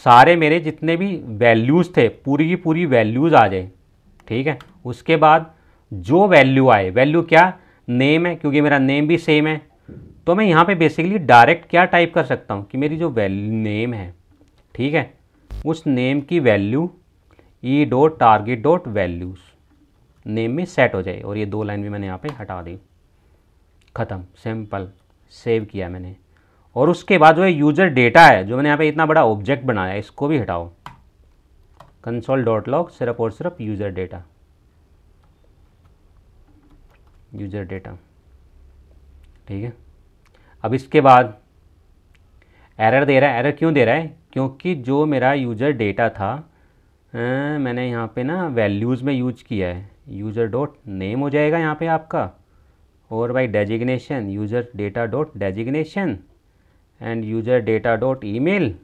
Speaker 1: सारे मेरे जितने भी वैल्यूज़ थे पूरी की पूरी वैल्यूज़ आ जाए, ठीक है। उसके बाद जो वैल्यू आए, वैल्यू क्या, नेम है, क्योंकि मेरा नेम भी सेम है, तो मैं यहाँ पे बेसिकली डायरेक्ट क्या टाइप कर सकता हूँ कि मेरी जो वैल्यू नेम है, ठीक है, उस नेम की value E dot target dot values name में सेट हो जाए। और ये 2 लाइन भी मैंने यहाँ पे हटा दी, ख़त्म, सिंपल, सेव किया मैंने। और उसके बाद जो है यूज़र डेटा है, जो मैंने यहाँ पे इतना बड़ा ऑब्जेक्ट बनाया है, इसको भी हटाओ, कंसोल डॉट लॉग सिर्फ और सिर्फ यूज़र डेटा, यूज़र डेटा, ठीक है। अब इसके बाद एरर दे रहा है, एरर क्यों दे रहा है, क्योंकि जो मेरा यूज़र डेटा था मैंने यहाँ पे ना वैल्यूज़ में यूज किया है, यूज़र डॉट नेम हो जाएगा यहाँ पे आपका, और भाई designation user data dot designation end user data dot email,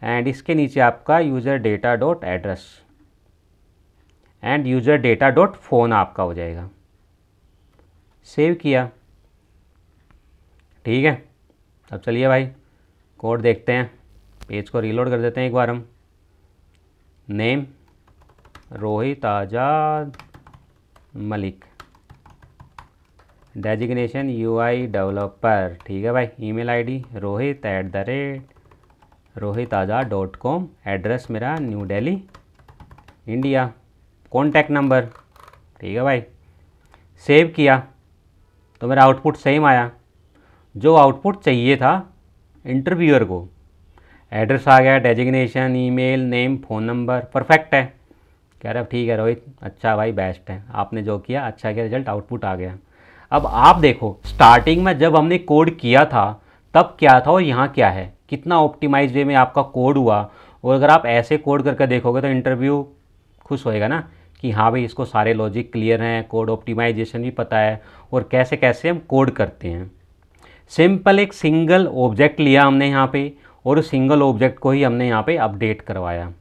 Speaker 1: and इसके नीचे आपका user data dot address end user data dot phone आपका हो जाएगा। सेव किया, ठीक है। अब चलिए भाई कोड देखते हैं, पेज को रीलोड कर देते हैं एक बार हम। नेम रोहित आज़ाद मलिक, डेजिग्नेशन यूआई डेवलपर, ठीक है भाई। ईमेल आईडी rohit@rohitazad.com, एड्रेस मेरा new Delhi India, contact number, ठीक है भाई। सेव किया तो मेरा आउटपुट सेम आया, जो आउटपुट चाहिए था इंटरव्यूअर को, एड्रेस आ गया, designation, email, name, phone number, perfect है। कह रहा ठीक है रोहित, अच्छा भाई बेस्ट है, आपने जो किया अच्छा किया, रिजल्ट आउटपुट आ गया। अब आप देखो स्टार्टिंग में जब हमने कोड किया था तब क्या था और यहाँ क्या है, कितना ऑप्टिमाइज वे में आपका कोड हुआ। और अगर आप ऐसे कोड करके देखोगे तो इंटरव्यू खुश होएगा ना कि हाँ भाई इसको सारे लॉजिक क्लियर हैं, कोड ऑप्टिमाइजेशन भी पता है और कैसे कैसे हम कोड करते हैं। सिंपल एक सिंगल ऑब्जेक्ट लिया हमने यहाँ पे और उस सिंगल ऑब्जेक्ट को ही हमने यहाँ पे अपडेट करवाया।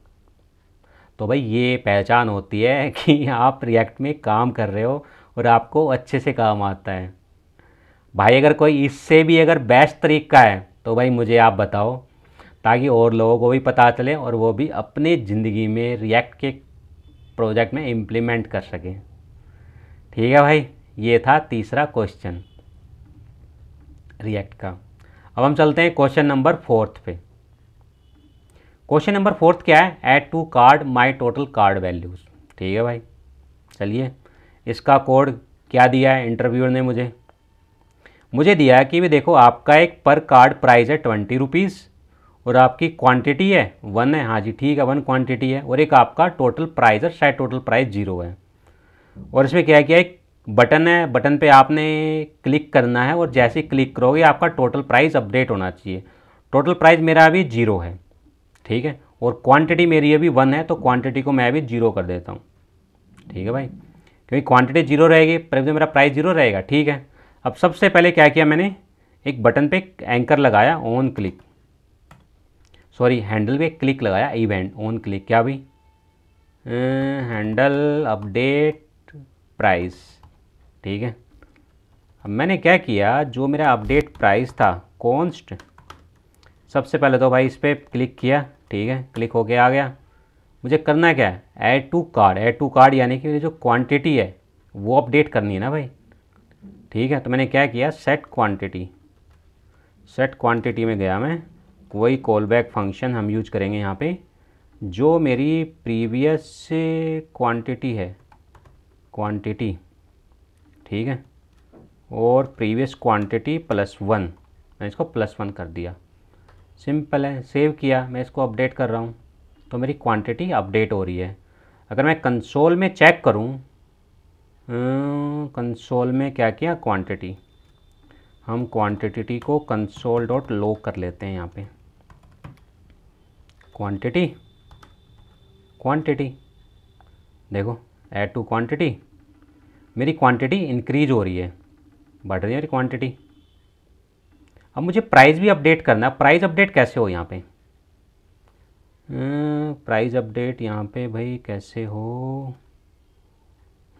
Speaker 1: तो भाई ये पहचान होती है कि आप रिएक्ट में काम कर रहे हो और आपको अच्छे से काम आता है। भाई अगर कोई इससे भी अगर बेस्ट तरीका है तो भाई मुझे आप बताओ, ताकि और लोगों को भी पता चले और वो भी अपने ज़िंदगी में रिएक्ट के प्रोजेक्ट में इम्प्लीमेंट कर सकें। ठीक है भाई, ये था तीसरा क्वेश्चन रिएक्ट का। अब हम चलते हैं क्वेश्चन नंबर 4 पे। क्वेश्चन नंबर 4 क्या है, add to card my total card values. ठीक है भाई, चलिए इसका कोड क्या दिया है इंटरव्यूअर ने मुझे दिया है कि भी देखो आपका एक पर कार्ड प्राइस है 20 रुपीज़ और आपकी क्वांटिटी है 1 है, हाँ जी ठीक है 1 क्वांटिटी है, और एक आपका टोटल प्राइस है, शायद टोटल प्राइस 0 है। और इसमें क्या किया, एक बटन है, बटन पे आपने क्लिक करना है और जैसे ही क्लिक करोगे आपका टोटल प्राइस अपडेट होना चाहिए। टोटल प्राइस मेरा अभी 0 है, ठीक है, और क्वांटिटी मेरी अभी 1 है, तो क्वांटिटी को मैं अभी 0 कर देता हूँ। ठीक है भाई, क्योंकि क्वांटिटी 0 रहेगी पर मेरा प्राइस 0 रहेगा। ठीक है, अब सबसे पहले क्या किया मैंने, एक बटन पे एंकर लगाया, ऑन क्लिक, सॉरी हैंडल पे क्लिक लगाया, इवेंट ऑन क्लिक, क्या भाई हैंडल अपडेट प्राइस। ठीक है, अब मैंने क्या किया, जो मेरा अपडेट प्राइस था कॉन्स्ट, सबसे पहले तो भाई इस पर क्लिक किया, ठीक है, क्लिक होके आ गया। मुझे करना क्या है, add to card, add to card यानी कि जो क्वांटिटी है वो अपडेट करनी है ना भाई। ठीक है, तो मैंने क्या किया, सेट क्वांटिटी, सेट क्वांटिटी में गया मैं, वही कॉल बैक फंक्शन हम यूज करेंगे यहाँ पे, जो मेरी प्रीवियस क्वांटिटी है, क्वांटिटी, ठीक है, और प्रीवियस क्वांटिटी +1, मैं इसको +1 कर दिया। सिंपल है, सेव किया, मैं इसको अपडेट कर रहा हूँ तो मेरी क्वांटिटी अपडेट हो रही है। अगर मैं कंसोल में चेक करूँ, कंसोल में क्या किया, क्वांटिटी, हम क्वांटिटी को कंसोल डॉट लॉग कर लेते हैं यहाँ पे, क्वांटिटी, क्वांटिटी, देखो ऐड टू क्वांटिटी, मेरी क्वांटिटी इंक्रीज हो रही है, बढ़ रही है मेरी क्वांटिटी। अब मुझे प्राइस भी अपडेट करना है। प्राइस अपडेट कैसे हो यहाँ पे, प्राइस अपडेट यहाँ पे भाई कैसे हो,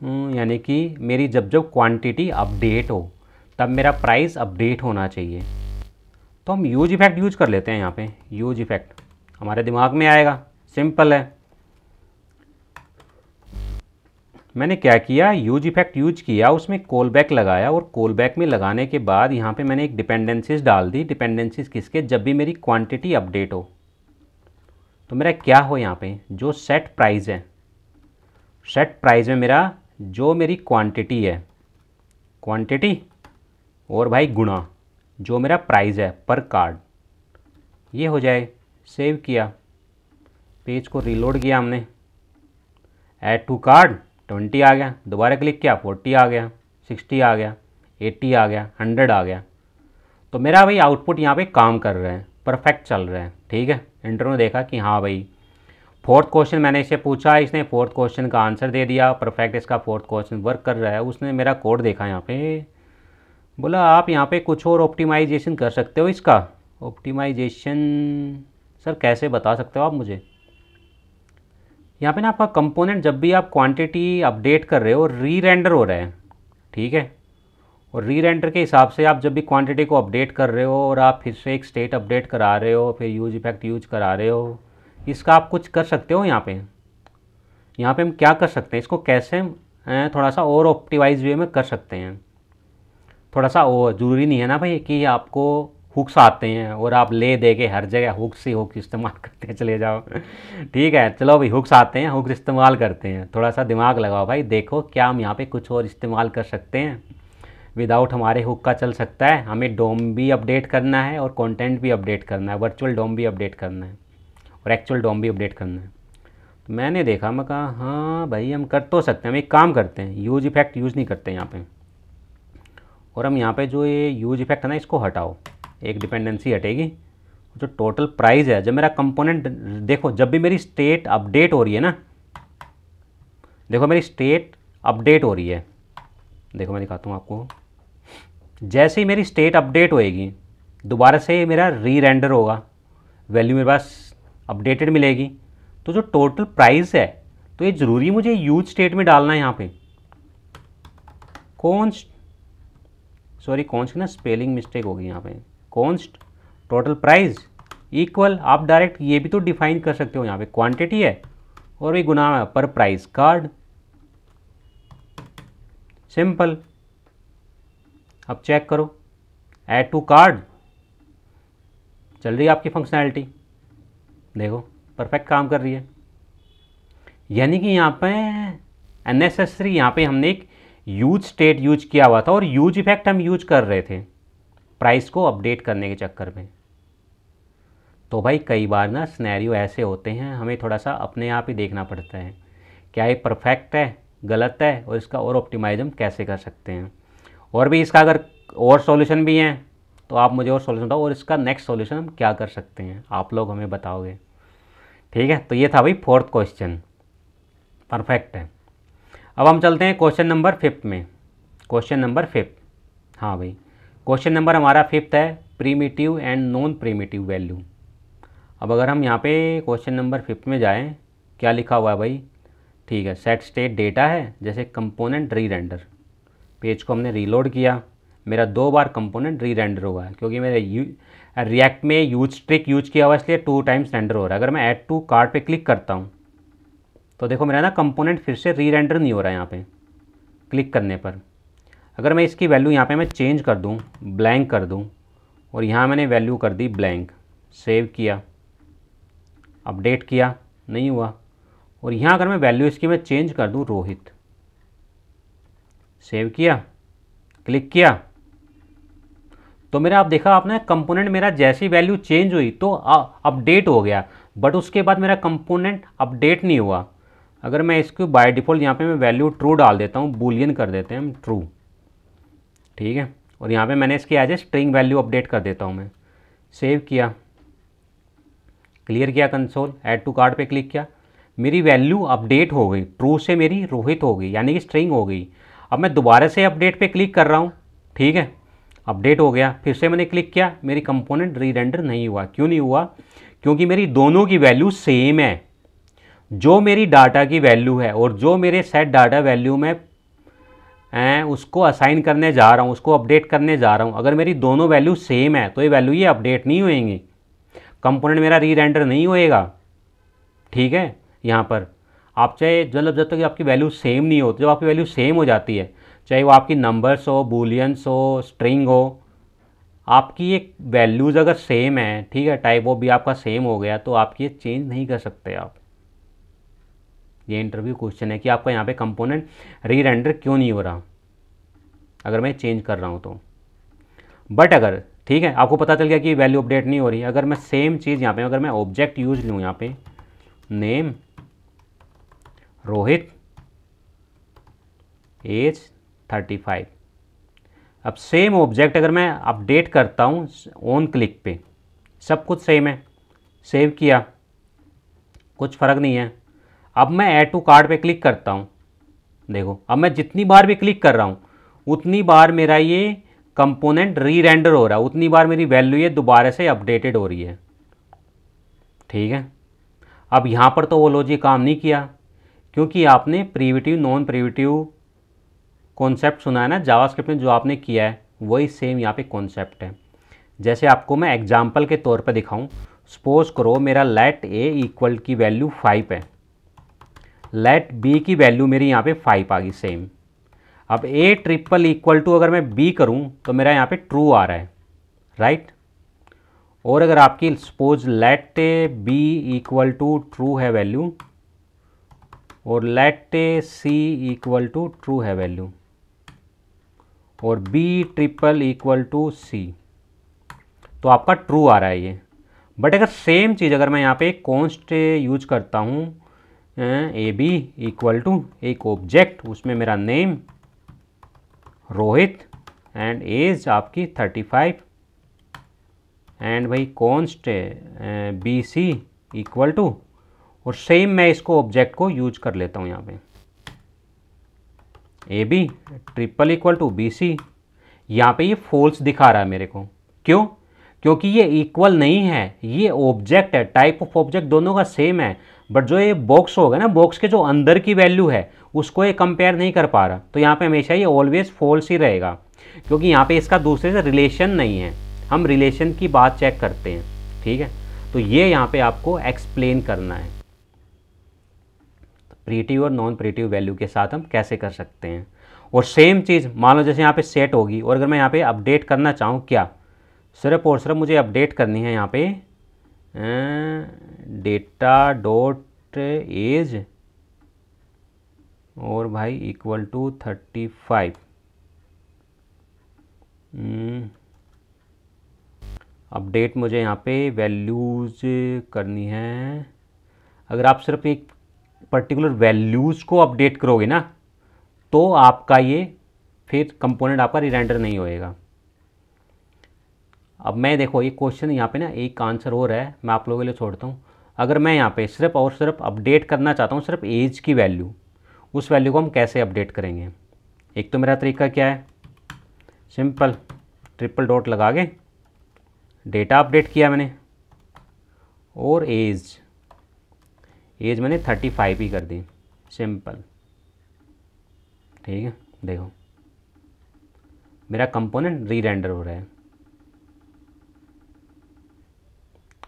Speaker 1: यानी कि मेरी जब जब क्वांटिटी अपडेट हो तब मेरा प्राइस अपडेट होना चाहिए। तो हम यूज इफेक्ट यूज कर लेते हैं यहाँ पे, यूज इफेक्ट हमारे दिमाग में आएगा, सिंपल है। मैंने क्या किया, यूज इफेक्ट यूज किया, उसमें कॉल बैक लगाया और कॉल बैक में लगाने के बाद यहाँ पे मैंने एक डिपेंडेंसीज डाल दी। डिपेंडेंसीज किसके, जब भी मेरी क्वांटिटी अपडेट हो तो मेरा क्या हो यहाँ पे, जो सेट प्राइस है, सेट प्राइस में मेरा जो मेरी क्वांटिटी है, क्वांटिटी और भाई गुणा जो मेरा प्राइस है पर कार्ड, ये हो जाए। सेव किया, पेज को रीलोड किया हमने, ऐड टू कार्ड 20 आ गया, दोबारा क्लिक किया 40 आ गया, 60 आ गया, 80 आ गया, 100 आ गया। तो मेरा भाई आउटपुट यहाँ पे काम कर रहा है, परफेक्ट चल रहा है, ठीक है। इंटरव्यू ने देखा कि हाँ भाई, फोर्थ क्वेश्चन मैंने इसे पूछा, इसने फोर्थ क्वेश्चन का आंसर दे दिया, परफेक्ट इसका फोर्थ क्वेश्चन वर्क कर रहा है। उसने मेरा कोड देखा यहाँ पे, बोला आप यहाँ पे कुछ और ऑप्टिमाइजेशन कर सकते हो इसका। ऑप्टिमाइजेशन सर कैसे, बता सकते हो आप मुझे। यहाँ पे ना आपका कंपोनेंट जब भी आप क्वांटिटी अपडेट कर रहे हो री रेंडर हो रहा है, ठीक है। और री रेंडर के हिसाब से आप जब भी क्वांटिटी को अपडेट कर रहे हो और आप फिर से एक स्टेट अपडेट करा रहे हो, फिर यूज इफेक्ट यूज करा रहे हो, इसका आप कुछ कर सकते हो यहाँ पे। यहाँ पे हम क्या कर सकते हैं, इसको कैसे थोड़ा सा और ऑप्टिमाइज वे में कर सकते हैं। थोड़ा सा और ज़रूरी नहीं है ना भाई कि आपको हुक्स आते हैं और आप ले दे के हर जगह हुक्स ही हुक्स इस्तेमाल करते चले जाओ। ठीक है, चलो भाई हुक्स आते हैं, हुक्स इस्तेमाल करते हैं, थोड़ा सा दिमाग लगाओ भाई, देखो क्या हम यहाँ पे कुछ और इस्तेमाल कर सकते हैं विदाउट हमारे हुक का चल सकता है। हमें डोम भी अपडेट करना है और कंटेंट भी अपडेट करना है, वर्चुअल डोम भी अपडेट करना है और एक्चुअल डोम भी अपडेट करना है। तो मैंने देखा, मैं कहा हाँ भाई हम कर तो सकते हैं। हम एक काम करते हैं, यूज इफेक्ट यूज़ नहीं करते यहाँ पे, और हम यहाँ पे जो ये यूज इफेक्ट है ना इसको हटाओ, एक डिपेंडेंसी हटेगी। जो टोटल प्राइस है, जब मेरा कंपोनेंट, देखो जब भी मेरी स्टेट अपडेट हो रही है ना, देखो मेरी स्टेट अपडेट हो रही है, देखो मैं दिखाता हूँ आपको। जैसे ही मेरी स्टेट अपडेट होएगी दोबारा से मेरा री रेंडर होगा, वैल्यू मेरे पास अपडेटेड मिलेगी। तो जो टोटल प्राइस है, तो ये ज़रूरी मुझे यूज स्टेट में डालना है यहाँ पे। कॉन्स्ट, सॉरी कॉन्स्ट की ना स्पेलिंग मिस्टेक होगी यहाँ पे, कॉन्स्ट टोटल प्राइस इक्वल, आप डायरेक्ट ये भी तो डिफाइन कर सकते हो, यहाँ पे क्वांटिटी है और ये गुना पर प्राइस कार्ड, सिंपल। अब चेक करो, ऐड टू कार्ड चल रही है आपकी फंक्शनैलिटी, देखो परफेक्ट काम कर रही है। यानी कि यहाँ पे अननेसेसरी, यहाँ पे हमने एक यूज स्टेट यूज किया हुआ था और यूज इफेक्ट हम यूज कर रहे थे प्राइस को अपडेट करने के चक्कर में। तो भाई कई बार ना सिनेरियो ऐसे होते हैं, हमें थोड़ा सा अपने आप ही देखना पड़ता है क्या ये परफेक्ट है, गलत है, और इसका और ऑप्टिमाइज हम कैसे कर सकते हैं। और भी इसका अगर और सॉल्यूशन भी हैं तो आप मुझे और सॉल्यूशन बताओ, और इसका नेक्स्ट सॉल्यूशन हम क्या कर सकते हैं, आप लोग हमें बताओगे, ठीक है। तो ये था भाई फोर्थ क्वेश्चन, परफेक्ट है। अब हम चलते हैं क्वेश्चन नंबर 5 में, क्वेश्चन नंबर 5। हाँ भाई, क्वेश्चन नंबर हमारा 5 है, primitive and non primitive value. अब अगर हम यहाँ पे क्वेश्चन नंबर 5 में जाएं, क्या लिखा हुआ है भाई, ठीक है, सेट स्टेट डेटा है, जैसे कंपोनेंट री रेंडर। पेज को हमने रीलोड किया, मेरा 2 बार कंपोनेंट री रेंडर हुआ है क्योंकि मेरे रिएक्ट में यूज ट्रिक यूज किया हुआ है, इसलिए 2 टाइम्स रेंडर हो रहा है। अगर मैं ऐड टू कार्ड पे क्लिक करता हूँ तो देखो मेरा ना कंपोनेंट फिर से री रेंडर नहीं हो रहा है यहाँ पे क्लिक करने पर। अगर मैं इसकी वैल्यू यहाँ पे मैं चेंज कर दूँ, ब्लैंक कर दूँ, और यहाँ मैंने वैल्यू कर दी ब्लैंक, सेव किया, अपडेट किया, नहीं हुआ। और यहाँ अगर मैं वैल्यू इसकी मैं चेंज कर दूँ रोहित, सेव किया, क्लिक किया, तो मेरा आप देखा आपने कंपोनेंट मेरा जैसी वैल्यू चेंज हुई तो अपडेट हो गया, बट उसके बाद मेरा कंपोनेंट अपडेट नहीं हुआ। अगर मैं इसको बाय डिफ़ॉल्ट यहाँ पे मैं वैल्यू ट्रू डाल देता हूँ, बूलियन कर देते हैं हम ट्रू, ठीक है, और यहाँ पे मैंने इसकी as a string value update कर देता हूँ मैं। सेव किया, क्लियर किया कंसोल, ऐड टू कार्ट पे क्लिक किया, मेरी वैल्यू अपडेट हो गई, ट्रू से मेरी रोहित हो गई, यानी कि स्ट्रिंग हो गई। अब मैं दोबारा से अपडेट पे क्लिक कर रहा हूँ, ठीक है, अपडेट हो गया, फिर से मैंने क्लिक किया, मेरी कंपोनेंट रीरेंडर नहीं हुआ। क्यों नहीं हुआ? क्योंकि मेरी दोनों की वैल्यू सेम है। जो मेरी डाटा की वैल्यू है और जो मेरे सेट डाटा वैल्यू में उसको असाइन करने जा रहा हूँ, उसको अपडेट करने जा रहा हूँ, अगर मेरी दोनों वैल्यू सेम है तो ये वैल्यू ये अपडेट नहीं होएंगी, कंपोनेंट मेरा रीरेंडर नहीं होएगा, ठीक है। यहाँ पर आप चाहे जब तक आपकी वैल्यू सेम नहीं हो, तो जब आपकी वैल्यू सेम हो जाती है, चाहे वो आपकी नंबर्स हो, बूलियंस हो, स्ट्रिंग हो, आपकी एक वैल्यूज़ अगर सेम है, ठीक है, टाइप वो भी आपका सेम हो गया, तो आप ये चेंज नहीं कर सकते आप। ये इंटरव्यू क्वेश्चन है कि आपका यहाँ पे कंपोनेंट रीरेंडर क्यों नहीं हो रहा अगर मैं चेंज कर रहा हूँ तो। बट अगर, ठीक है, आपको पता चल गया कि वैल्यू अपडेट नहीं हो रही, अगर मैं सेम चीज़ यहाँ पे, अगर मैं ऑब्जेक्ट यूज लूँ यहाँ पे, नेम रोहित, एज 35, अब सेम ऑब्जेक्ट अगर मैं अपडेट करता हूँ ऑन क्लिक पे, सब कुछ सेम है, सेव किया, कुछ फ़र्क नहीं है। अब मैं ऐड टू कार्ट पे क्लिक करता हूँ, देखो अब मैं जितनी बार भी क्लिक कर रहा हूँ उतनी बार मेरा ये कंपोनेंट रीरेंडर हो रहा है, उतनी बार मेरी वैल्यू ये दोबारा से अपडेटेड हो रही है, ठीक है। अब यहाँ पर तो वो लॉजिक काम नहीं किया, क्योंकि आपने प्रिमिटिव नॉन प्रिमिटिव कॉन्सेप्ट सुना है ना जावास्क्रिप्ट में, जो आपने किया है वही सेम यहाँ पे कॉन्सेप्ट है। जैसे आपको मैं एग्जांपल के तौर पे दिखाऊं, सपोज करो मेरा लेट ए इक्वल की वैल्यू 5 है, लेट बी की वैल्यू मेरी यहाँ पे 5 आ गई सेम। अब ए ट्रिपल इक्वल टू अगर मैं बी करूँ तो मेरा यहाँ पे ट्रू आ रहा है, राइट। और अगर आपकी suppose let B equal to true है वैल्यू, और let C equal to true है वैल्यू, और B triple equal to C, तो आपका ट्रू आ रहा है ये। बट अगर सेम चीज़ अगर मैं यहाँ पे एक कॉन्स्ट यूज करता हूँ, ए बी इक्वल टू एक ऑब्जेक्ट, उसमें मेरा नेम रोहित एंड एज आपकी 35, एंड भाई const B C equal to, और सेम मैं इसको ऑब्जेक्ट को यूज कर लेता हूँ यहाँ पे, A B triple equal to B C, यहाँ पे ये फॉल्स दिखा रहा है मेरे को। क्यों? क्योंकि ये इक्वल नहीं है, ये ऑब्जेक्ट है, टाइप ऑफ ऑब्जेक्ट दोनों का सेम है, बट जो ये बॉक्स होगा ना, बॉक्स के जो अंदर की वैल्यू है उसको ये कंपेयर नहीं कर पा रहा, तो यहाँ पे हमेशा ये ऑलवेज फॉल्स ही रहेगा, क्योंकि यहाँ पे इसका दूसरे से रिलेशन नहीं है। हम रिलेशन की बात चेक करते हैं, ठीक है। तो ये यहाँ पे आपको एक्सप्लेन करना है प्रीमिटिव और नॉन प्रीमिटिव वैल्यू के साथ हम कैसे कर सकते हैं। और सेम चीज़ मान लो जैसे यहाँ पे सेट होगी, और अगर मैं यहाँ पे अपडेट करना चाहूँ, क्या सिर्फ और सिर्फ मुझे अपडेट करनी है यहाँ पे डेटा डॉट एज और भाई इक्वल टू 35, अपडेट मुझे यहाँ पे वैल्यूज़ करनी है। अगर आप सिर्फ एक पर्टिकुलर वैल्यूज़ को अपडेट करोगे ना, तो आपका ये फिर कंपोनेंट आपका रीरेंडर नहीं होएगा। अब मैं देखो ये क्वेश्चन यहाँ पे ना एक आंसर हो रहा है, मैं आप लोगों के लिए छोड़ता हूँ। अगर मैं यहाँ पे सिर्फ और सिर्फ अपडेट करना चाहता हूँ सिर्फ एज की वैल्यू, उस वैल्यू को हम कैसे अपडेट करेंगे? एक तो मेरा तरीका क्या है, सिंपल ट्रिपल डॉट लगा के डेटा अपडेट किया मैंने, और एज मैंने 35 ही कर दी, सिंपल, ठीक है। देखो मेरा कंपोनेंट रीरेंडर हो रहा है।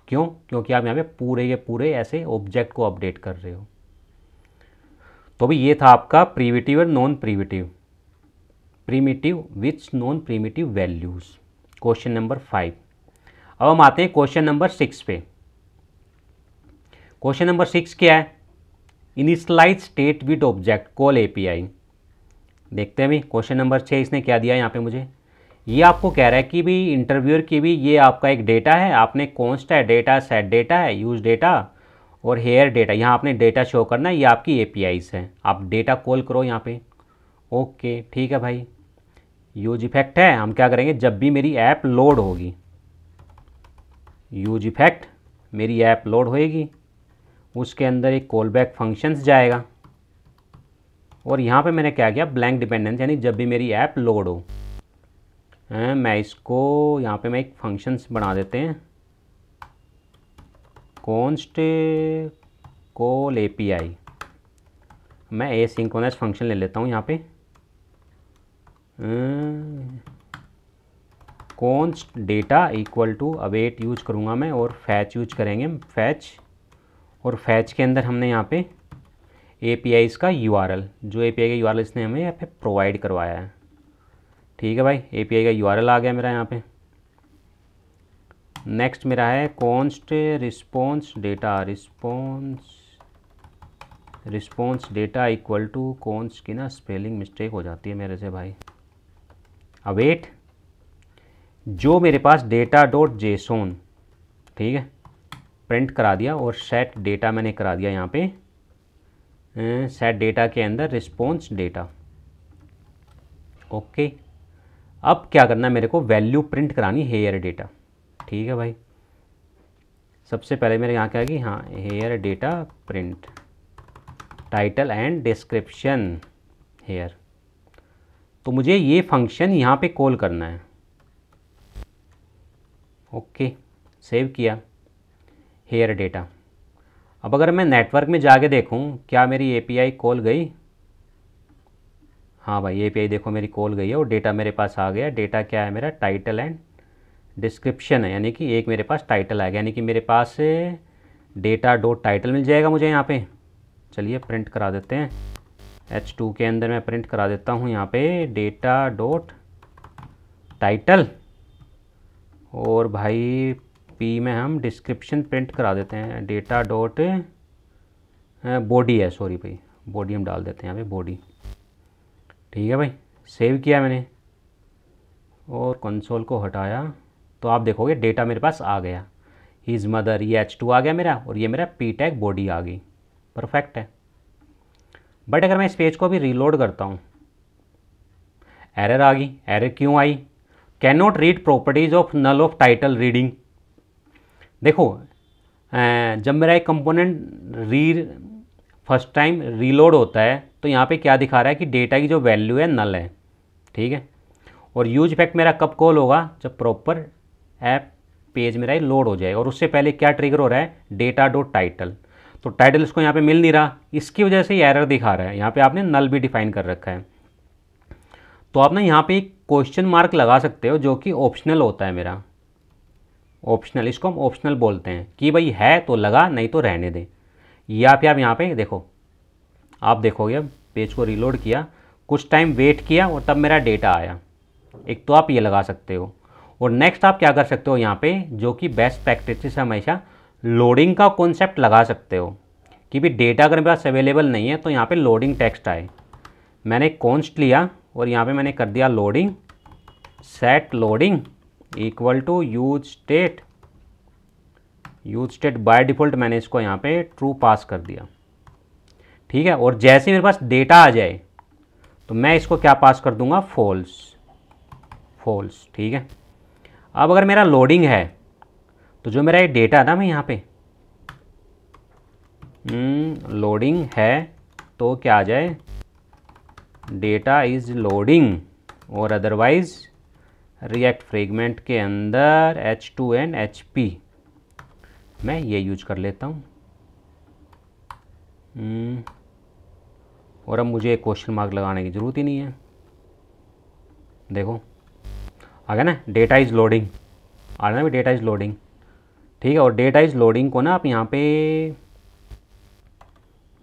Speaker 1: क्यों? क्योंकि आप यहाँ पे पूरे के पूरे ऐसे ऑब्जेक्ट को अपडेट कर रहे हो। तो भी ये था आपका प्रिमिटिव और non primitive, primitive which non primitive values, question number 5। अब हम आते हैं क्वेश्चन नंबर 6 पे। क्वेश्चन नंबर 6 क्या है? Initialize state with object call API. देखते हैं भी क्वेश्चन नंबर 6 इसने क्या दिया यहाँ पे मुझे। ये आपको कह रहा है कि भी इंटरव्यूअर की भी ये आपका एक डेटा है, आपने कॉन्स्ट है डेटा, सेट डेटा है, यूज डेटा और हेयर डेटा, यहाँ आपने डेटा शो करना है, ये आपकी एपीआईज है, आप डेटा कॉल करो यहाँ पे। ओके ठीक है भाई। यूज इफेक्ट है, हम क्या करेंगे जब भी मेरी ऐप लोड होगी, यूज इफेक्ट मेरी ऐप लोड होएगी, उसके अंदर एक कॉल बैक फंक्शंस जाएगा और यहाँ पे मैंने क्या किया ब्लैंक डिपेंडेंस, यानी जब भी मेरी ऐप लोड हो मैं इसको यहाँ पे मैं एक फंक्शंस बना देते हैं, कॉन्स्ट कॉल एपीआई, मैं एसिंक्रोनस फंक्शन ले लेता हूँ यहाँ पे, const data equal to await use करूँगा मैं और फैच यूज करेंगे फैच, और फैच के अंदर हमने यहाँ पे एपीआईज का यूआरएल, जो एपीआई का यूआरएल इसने हमें यहाँ पे प्रोवाइड करवाया है। ठीक है भाई, एपीआई का यूआरएल आ गया मेरा यहाँ पे। नेक्स्ट मेरा है const response data, response data equal to const की ना स्पेलिंग मिस्टेक हो जाती है मेरे से भाई, अवेट जो मेरे पास डेटा डॉट जेसोन, ठीक है, प्रिंट करा दिया और सेट डेटा मैंने करा दिया यहाँ पे, सेट डेटा के अंदर रिस्पॉन्स डेटा। ओके, अब क्या करना है मेरे को वैल्यू प्रिंट करानी हेयर डेटा। ठीक है भाई, सबसे पहले मेरे यहाँ क्या है कि हाँ here data print title and description here, तो मुझे ये फंक्शन यहाँ पे कॉल करना है। ओके सेव किया हेयर डेटा। अब अगर मैं नेटवर्क में जाके देखूँ क्या मेरी एपीआई कॉल गई, हाँ भाई एपीआई देखो मेरी कॉल गई है और डेटा मेरे पास आ गया। डेटा क्या है मेरा टाइटल एंड डिस्क्रिप्शन है, यानी कि एक मेरे पास टाइटल आ गया, यानी कि मेरे पास डेटा डॉट टाइटल मिल जाएगा मुझे यहाँ पे। चलिए प्रिंट करा देते हैं, H2 के अंदर मैं प्रिंट करा देता हूँ यहाँ पे डेटा डॉट टाइटल, और भाई P में हम डिस्क्रिप्शन प्रिंट करा देते हैं, डेटा डॉट बॉडी है, सॉरी भाई बॉडी हम डाल देते हैं यहाँ पे बॉडी। ठीक है भाई, सेव किया मैंने और कंसोल को हटाया तो आप देखोगे डेटा मेरे पास आ गया, हिज मदर, ये H2 आ गया मेरा और ये मेरा P टैग बॉडी आ गई, परफेक्ट है। बट अगर मैं इस पेज को अभी रीलोड करता हूँ, एरर आ गई। एरर क्यों आई? Cannot read properties of null of title reading. देखो जब मेरा एक कंपोनेंट फर्स्ट टाइम रीलोड होता है तो यहाँ पे क्या दिखा रहा है कि डेटा की जो वैल्यू है नल है, ठीक है। और यूज इफेक्ट मेरा कब कॉल होगा? जब प्रॉपर ऐप पेज मेरा ही लोड हो जाए, और उससे पहले क्या ट्रिगर हो रहा है? Data dot title. तो टाइटल इसको यहाँ पे मिल नहीं रहा, इसकी वजह से एरर दिखा रहा है। यहाँ पे आपने नल भी डिफाइन कर रखा है, तो आप ना यहाँ पे एक क्वेश्चन मार्क लगा सकते हो जो कि ऑप्शनल होता है मेरा, ऑप्शनल, इसको हम ऑप्शनल बोलते हैं कि भाई है तो लगा, नहीं तो रहने दें। या फिर आप यहाँ पे देखो, आप देखोगे अब पेज को रीलोड किया, कुछ टाइम वेट किया और तब मेरा डेटा आया। एक तो आप ये लगा सकते हो, और नेक्स्ट आप क्या कर सकते हो यहाँ पे, जो कि बेस्ट प्रैक्टिस है, हमेशा लोडिंग का कॉन्सेप्ट लगा सकते हो कि भी डेटा अगर मेरे पास अवेलेबल नहीं है तो यहाँ पे लोडिंग टेक्स्ट आए। मैंने कॉन्स्ट लिया और यहाँ पे मैंने कर दिया loading, set loading equal to use state. Use state by default मैंने इसको यहाँ पे ट्रू पास कर दिया, ठीक है। और जैसे मेरे पास डेटा आ जाए तो मैं इसको क्या पास कर दूंगा? फॉल्स, फॉल्स, ठीक है। अब अगर मेरा लोडिंग है तो जो मेरा ये डेटा ना, मैं यहाँ पे लोडिंग है तो क्या आ जाए? डेटा इज़ लोडिंग, और अदरवाइज रिएक्ट फ्रेगमेंट के अंदर H2 एंड HP मैं ये यूज कर लेता हूँ। और अब मुझे क्वेश्चन मार्क लगाने की ज़रूरत ही नहीं है। देखो आ गया ना, डेटा इज़ लोडिंग, आ रहा ना डेटा इज़ लोडिंग, ठीक है। और डेटा इज़ लोडिंग को ना आप यहाँ पे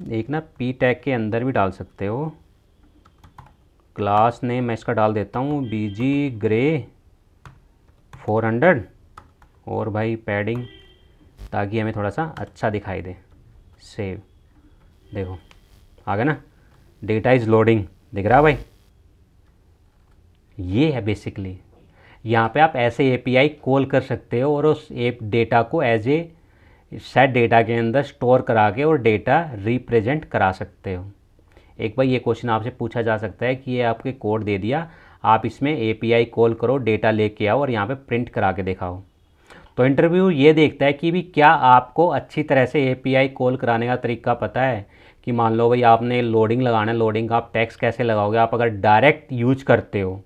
Speaker 1: एक ना P टैग के अंदर भी डाल सकते हो। क्लास नेम मैं इसका डाल देता हूँ BG ग्रे 400, और भाई पैडिंग, ताकि हमें थोड़ा सा अच्छा दिखाई दे। सेव, देखो आ गया ना, डेटा इज़ लोडिंग, दिख रहा है भाई। ये है बेसिकली, यहाँ पे आप ऐसे एपीआई कॉल कर सकते हो और उस एप डेटा को एज ए सेट डेटा के अंदर स्टोर करा के और डेटा रिप्रेजेंट करा सकते हो। एक बार ये क्वेश्चन आपसे पूछा जा सकता है कि ये आपके कोड दे दिया, आप इसमें एपीआई कॉल करो, डेटा लेके आओ और यहाँ पे प्रिंट करा के दिखाओ। तो इंटरव्यू ये देखता है कि भी क्या आपको अच्छी तरह से एपीआई कॉल कराने का तरीका पता है। कि मान लो भाई आपने लोडिंग लगाना है, लोडिंग का आप टैक्स कैसे लगाओगे। आप अगर डायरेक्ट यूज करते हो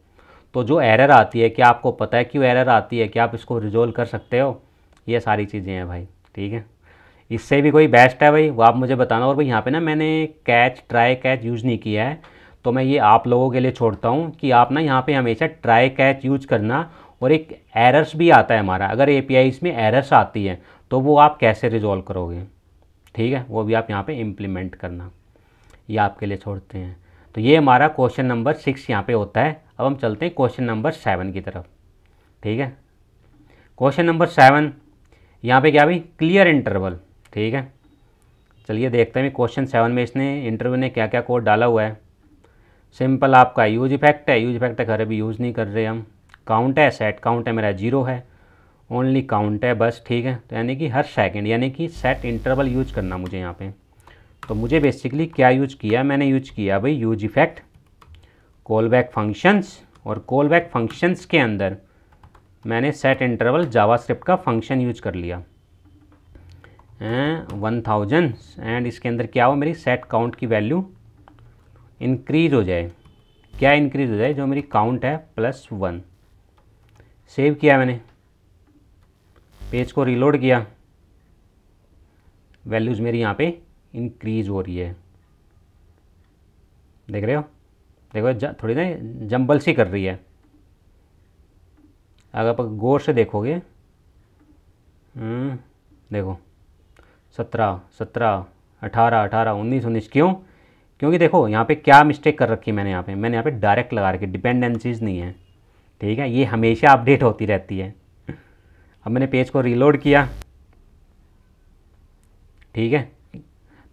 Speaker 1: तो जो एरर आती है, क्या आपको पता है क्यों एरर आती है, क्या आप इसको रिजोल्व कर सकते हो। ये सारी चीज़ें हैं भाई, ठीक है। इससे भी कोई बेस्ट है भाई वो आप मुझे बताना। और भाई यहाँ पे ना मैंने कैच ट्राई कैच यूज़ नहीं किया है, तो मैं ये आप लोगों के लिए छोड़ता हूँ कि आप ना यहाँ पे हमेशा ट्राई कैच यूज करना। और एक एरर्स भी आता है हमारा, अगर एपीआई में एरर्स आती है तो वो आप कैसे रिजॉल्व करोगे, ठीक है, वो भी आप यहाँ पे इम्प्लीमेंट करना। ये आपके लिए छोड़ते हैं। तो ये हमारा क्वेश्चन नंबर 6 यहाँ पे होता है। अब हम चलते हैं क्वेश्चन नंबर 7 की तरफ, ठीक है। क्वेश्चन नंबर 7 यहाँ पे क्या भाई, क्लियर इंटरवल, ठीक है। चलिए देखते हैं क्वेश्चन 7 में इसने इंटरव्यू ने क्या क्या कोड डाला हुआ है। सिंपल आपका यूज इफेक्ट है, यूज इफेक्ट घर अभी यूज़ नहीं कर रहे हम। काउंट है, सेट काउंट है मेरा 0 है, ओनली काउंट है बस, ठीक है। तो यानी कि हर सेकंड यानी कि सेट इंटरवल यूज करना मुझे यहाँ पे। तो मुझे बेसिकली क्या यूज किया, मैंने यूज किया भाई use effect, call back functions, और कॉल बैक फंक्शंस के अंदर मैंने सेट इंटरवल जावास्क्रिप्ट का फंक्शन यूज कर लिया 1000 एंड इसके अंदर क्या हो, मेरी सेट काउंट की वैल्यू इंक्रीज हो जाए। क्या इंक्रीज हो जाए, जो मेरी काउंट है +1। सेव किया मैंने, पेज को रीलोड किया, वैल्यूज़ मेरी यहाँ पे इंक्रीज हो रही है, देख रहे हो, देखो थोड़ी ना जंबल सी कर रही है। अगर आप गौर से देखोगे, देखो 17 17 18 18 19 19, क्यों, क्योंकि देखो यहाँ पे क्या मिस्टेक कर रखी है मैंने यहाँ पे डायरेक्ट लगा रखी, डिपेंडेंसीज नहीं है, ठीक है। ये हमेशा अपडेट होती रहती है। अब मैंने पेज को रीलोड किया, ठीक है।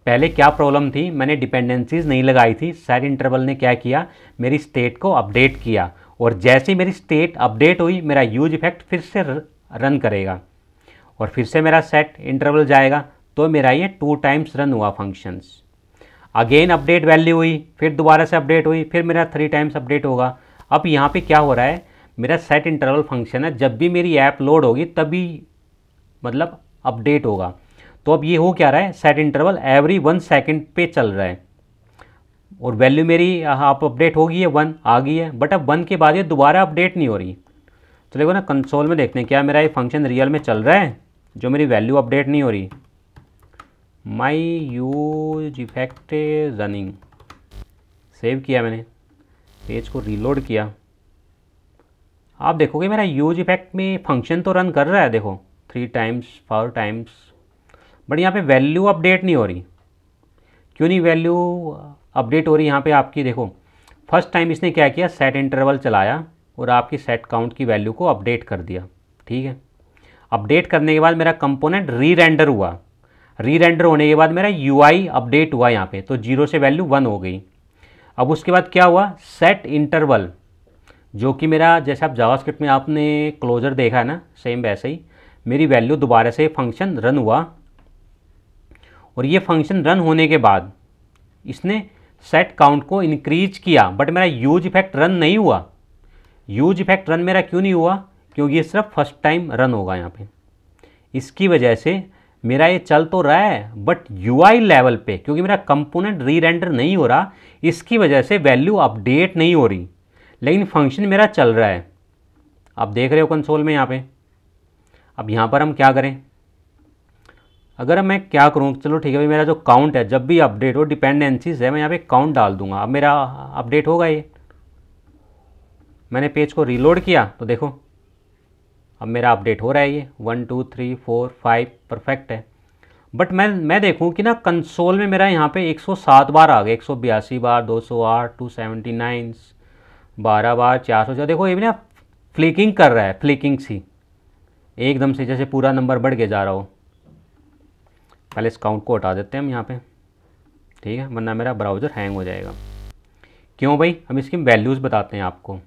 Speaker 1: पहले क्या प्रॉब्लम थी, मैंने डिपेंडेंसीज नहीं लगाई थी। सेट इंटरवल ने क्या किया, मेरी स्टेट को अपडेट किया, और जैसे ही मेरी स्टेट अपडेट हुई मेरा यूज इफेक्ट फिर से रन करेगा और फिर से मेरा सेट इंटरवल जाएगा। तो मेरा ये 2 टाइम्स रन हुआ फंक्शंस। अगेन अपडेट वैल्यू हुई, फिर दोबारा से अपडेट हुई, फिर मेरा 3 टाइम्स अपडेट होगा। अब यहाँ पे क्या हो रहा है, मेरा सेट इंटरवल फंक्शन है, जब भी मेरी ऐप लोड होगी तभी मतलब अपडेट होगा। तो अब ये हो क्या रहा है, सेट इंटरवल एवरी 1 सेकेंड पे चल रहा है, और वैल्यू मेरी आप अपडेट हो गई है 1 आ गई है, बट अब 1 के बाद ये दोबारा अपडेट नहीं हो रही। तो देखो ना कंसोल में देखते हैं क्या मेरा ये फंक्शन रियल में चल रहा है, जो मेरी वैल्यू अपडेट नहीं हो रही। माई यूज इफेक्ट रनिंग, सेव किया मैंने, पेज को रीलोड किया। आप देखोगे मेरा यूज इफेक्ट में फंक्शन तो रन कर रहा है, देखो 3 टाइम्स 4 टाइम्स, बट यहाँ पे वैल्यू अपडेट नहीं हो रही। क्यों नहीं वैल्यू अपडेट हो रही यहाँ पे आपकी, देखो फर्स्ट टाइम इसने क्या किया, सेट इंटरवल चलाया और आपकी सेट काउंट की वैल्यू को अपडेट कर दिया, ठीक है। अपडेट करने के बाद मेरा कंपोनेंट री रेंडर हुआ, री रेंडर होने के बाद मेरा यूआई अपडेट हुआ यहाँ पे, तो 0 से वैल्यू 1 हो गई। अब उसके बाद क्या हुआ, सेट इंटरवल, जो कि मेरा जैसे आप जावास्क्रिप्ट में आपने क्लोजर देखा है ना, सेम वैसे ही मेरी वैल्यू दोबारा से फंक्शन रन हुआ, और ये फंक्शन रन होने के बाद इसने सेट काउंट को इंक्रीज किया, बट मेरा यूज इफेक्ट रन नहीं हुआ। यूज इफेक्ट रन मेरा क्यों नहीं हुआ, क्योंकि ये सिर्फ फर्स्ट टाइम रन होगा यहाँ पे। इसकी वजह से मेरा ये चल तो रहा है बट यूआई लेवल पे, क्योंकि मेरा कंपोनेंट री रेंडर नहीं हो रहा, इसकी वजह से वैल्यू अपडेट नहीं हो रही, लेकिन फंक्शन मेरा चल रहा है। आप देख रहे हो कंसोल में यहाँ पे। अब यहाँ पर हम क्या करें, अगर मैं क्या करूँ, चलो ठीक है भाई, मेरा जो काउंट है जब भी अपडेट हो, डिपेंडेंसीज है, मैं यहाँ पे काउंट डाल दूंगा। अब मेरा अपडेट होगा ये, मैंने पेज को रीलोड किया तो देखो अब मेरा अपडेट हो रहा है, ये 1 2 3 4 5 परफेक्ट है। बट मैं देखूँ कि ना कंसोल में मेरा यहाँ पे 107 बार आ गया, 182 बार, 208, 279, 12 बार, 400। देखो ये भी ना फ्लिकिंग कर रहा है, फ्लिकिंग सी एकदम से, जैसे पूरा नंबर बढ़ के जा रहा हो। पहले इस काउंट को हटा देते हैं हम यहाँ पे, ठीक है, वरना मेरा ब्राउज़र हैंग हो जाएगा। क्यों भाई, हम इसकी वैल्यूज़ बताते हैं आपको।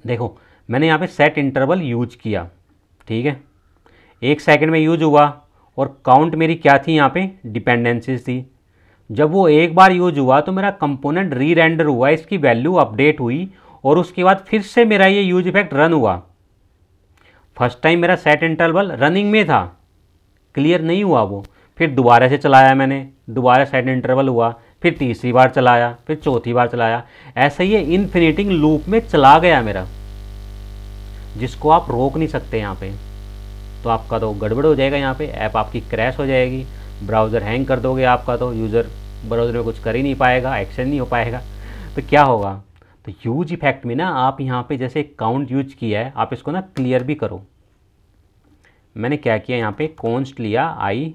Speaker 1: देखो मैंने यहाँ पे सेट इंटरवल यूज किया, ठीक है, 1 सेकंड में यूज हुआ और काउंट मेरी क्या थी यहाँ पे, डिपेंडेंसीज थी। जब वो एक बार यूज हुआ तो मेरा कंपोनेंट री रेंडर हुआ, इसकी वैल्यू अपडेट हुई और उसके बाद फिर से मेरा ये यूज इफेक्ट रन हुआ। फर्स्ट टाइम मेरा सेट इंटरवल रनिंग में था, क्लियर नहीं हुआ वो, फिर दोबारा से चलाया मैंने, दोबारा सेट इंटरवल हुआ, फिर तीसरी बार चलाया, फिर चौथी बार चलाया, ऐसे ये इन्फिनिटिंग लूप में चला गया मेरा, जिसको आप रोक नहीं सकते यहाँ पे। तो आपका तो गड़बड़ हो जाएगा, यहाँ पे ऐप आपकी क्रैश हो जाएगी, ब्राउज़र हैंग कर दोगे आपका, तो यूज़र ब्राउज़र में कुछ कर ही नहीं पाएगा, एक्शन नहीं हो पाएगा। तो क्या होगा, तो यूज इफेक्ट में ना आप यहाँ पे जैसे काउंट यूज किया है, आप इसको ना क्लियर भी करो। मैंने क्या किया, यहाँ पे कॉन्स्ट लिया आई,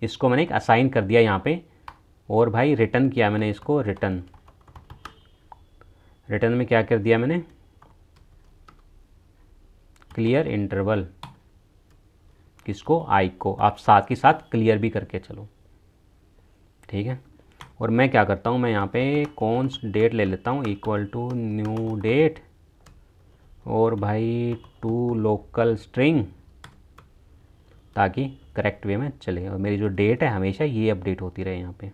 Speaker 1: इसको मैंने एक असाइन कर दिया यहाँ पे, और भाई रिटर्न किया मैंने इसको, रिटर्न में क्या कर दिया मैंने, क्लियर इंटरवल, किसको, आई को। आप साथ के साथ क्लियर भी करके चलो, ठीक है। और मैं क्या करता हूँ, मैं यहाँ पे कॉन्स्ट डेट ले लेता हूँ, इक्वल टू न्यू डेट, और भाई टू लोकल स्ट्रिंग, ताकि करेक्ट वे में चले और मेरी जो डेट है हमेशा ये अपडेट होती रहे यहाँ पे।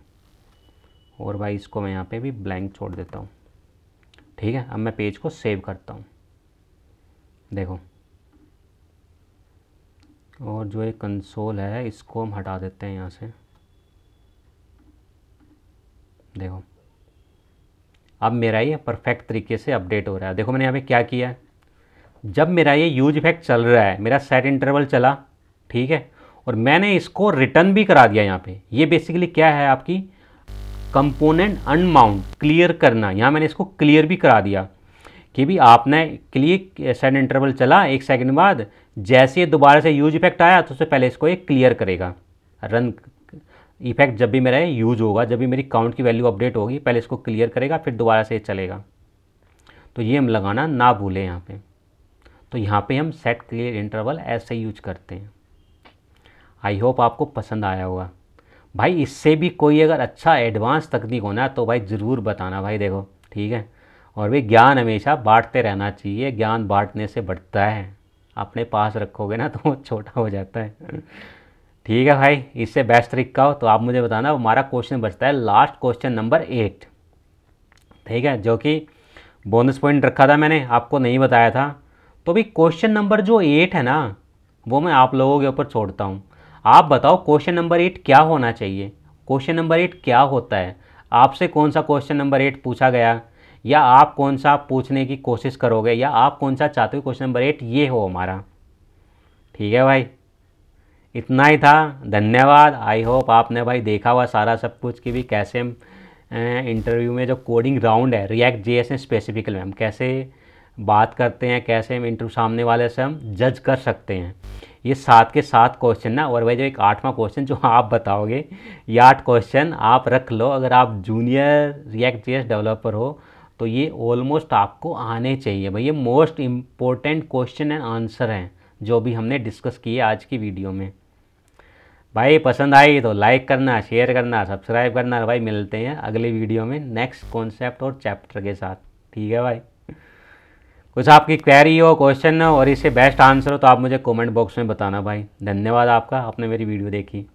Speaker 1: और भाई इसको मैं यहाँ पे भी ब्लैंक छोड़ देता हूँ, ठीक है। अब मैं पेज को सेव करता हूँ, देखो, और जो एक कंसोल है इसको हम हटा देते हैं यहाँ से, देखो अब मेरा ये परफेक्ट तरीके से अपडेट हो रहा है। देखो मैंने यहाँ पे क्या किया है, जब मेरा ये यूज इफेक्ट चल रहा है, मेरा सेट इंटरवल चला, ठीक है, और मैंने इसको रिटर्न भी करा दिया यहाँ पे। ये बेसिकली क्या है, आपकी कंपोनेंट अनमाउंट क्लियर करना। यहाँ मैंने इसको क्लियर भी करा दिया कि भी आपने क्लियर सेट इंटरवल चला 1 सेकंड बाद, जैसे ये दोबारा से यूज इफेक्ट आया तो उससे पहले इसको ये क्लियर करेगा। रन इफेक्ट जब भी मेरा यूज होगा, जब भी मेरी काउंट की वैल्यू अपडेट होगी, पहले इसको क्लियर करेगा, फिर दोबारा से चलेगा। तो ये हम लगाना ना भूलें यहाँ पे। तो यहाँ पे हम सेट क्लियर इंटरवल ऐसे यूज करते हैं। आई होप आपको पसंद आया होगा भाई। इससे भी कोई अगर अच्छा एडवांस तकनीक होना तो भाई ज़रूर बताना भाई, देखो, ठीक है। और भी ज्ञान हमेशा बांटते रहना चाहिए, ज्ञान बांटने से बढ़ता है, अपने पास रखोगे ना तो वो छोटा हो जाता है। ठीक है भाई, इससे बेस्ट तरीका हो तो आप मुझे बताना। हमारा क्वेश्चन बचता है लास्ट, क्वेश्चन नंबर 8, ठीक है, जो कि बोनस पॉइंट रखा था मैंने, आपको नहीं बताया था। तो भी क्वेश्चन नंबर जो 8 है ना, वो मैं आप लोगों के ऊपर छोड़ता हूँ। आप बताओ क्वेश्चन नंबर 8 क्या होना चाहिए, क्वेश्चन नंबर 8 क्या होता है, आपसे कौन सा क्वेश्चन नंबर 8 पूछा गया, या आप कौन सा पूछने की कोशिश करोगे, या आप कौन सा चाहते हो क्वेश्चन नंबर 8 ये हो हमारा। ठीक है भाई, इतना ही था, धन्यवाद। आई होप आपने भाई देखा हुआ सारा सब कुछ कि भी कैसे हम इंटरव्यू में जो कोडिंग राउंड है रिएक्ट जेएस में स्पेसिफिकली हम कैसे बात करते हैं, कैसे हम इंटरव्यू सामने वाले से हम जज कर सकते हैं। ये 7 के 7 क्वेश्चन ना, और भाई जो एक 8वां क्वेश्चन जो आप बताओगे, ये 8 क्वेश्चन आप रख लो। अगर आप जूनियर रिएक्ट जेएस डेवलपर हो तो ये ऑलमोस्ट आपको आने चाहिए भाई। ये most important question and answer हैं जो भी हमने डिस्कस किए आज की वीडियो में। भाई पसंद आई तो लाइक करना, शेयर करना, सब्सक्राइब करना। भाई मिलते हैं अगले वीडियो में नेक्स्ट कॉन्सेप्ट और चैप्टर के साथ। ठीक है भाई, कुछ आपकी क्वेरी हो, क्वेश्चन हो और इससे बेस्ट आंसर हो तो आप मुझे कमेंट बॉक्स में बताना भाई। धन्यवाद आपका, आपने मेरी वीडियो देखी।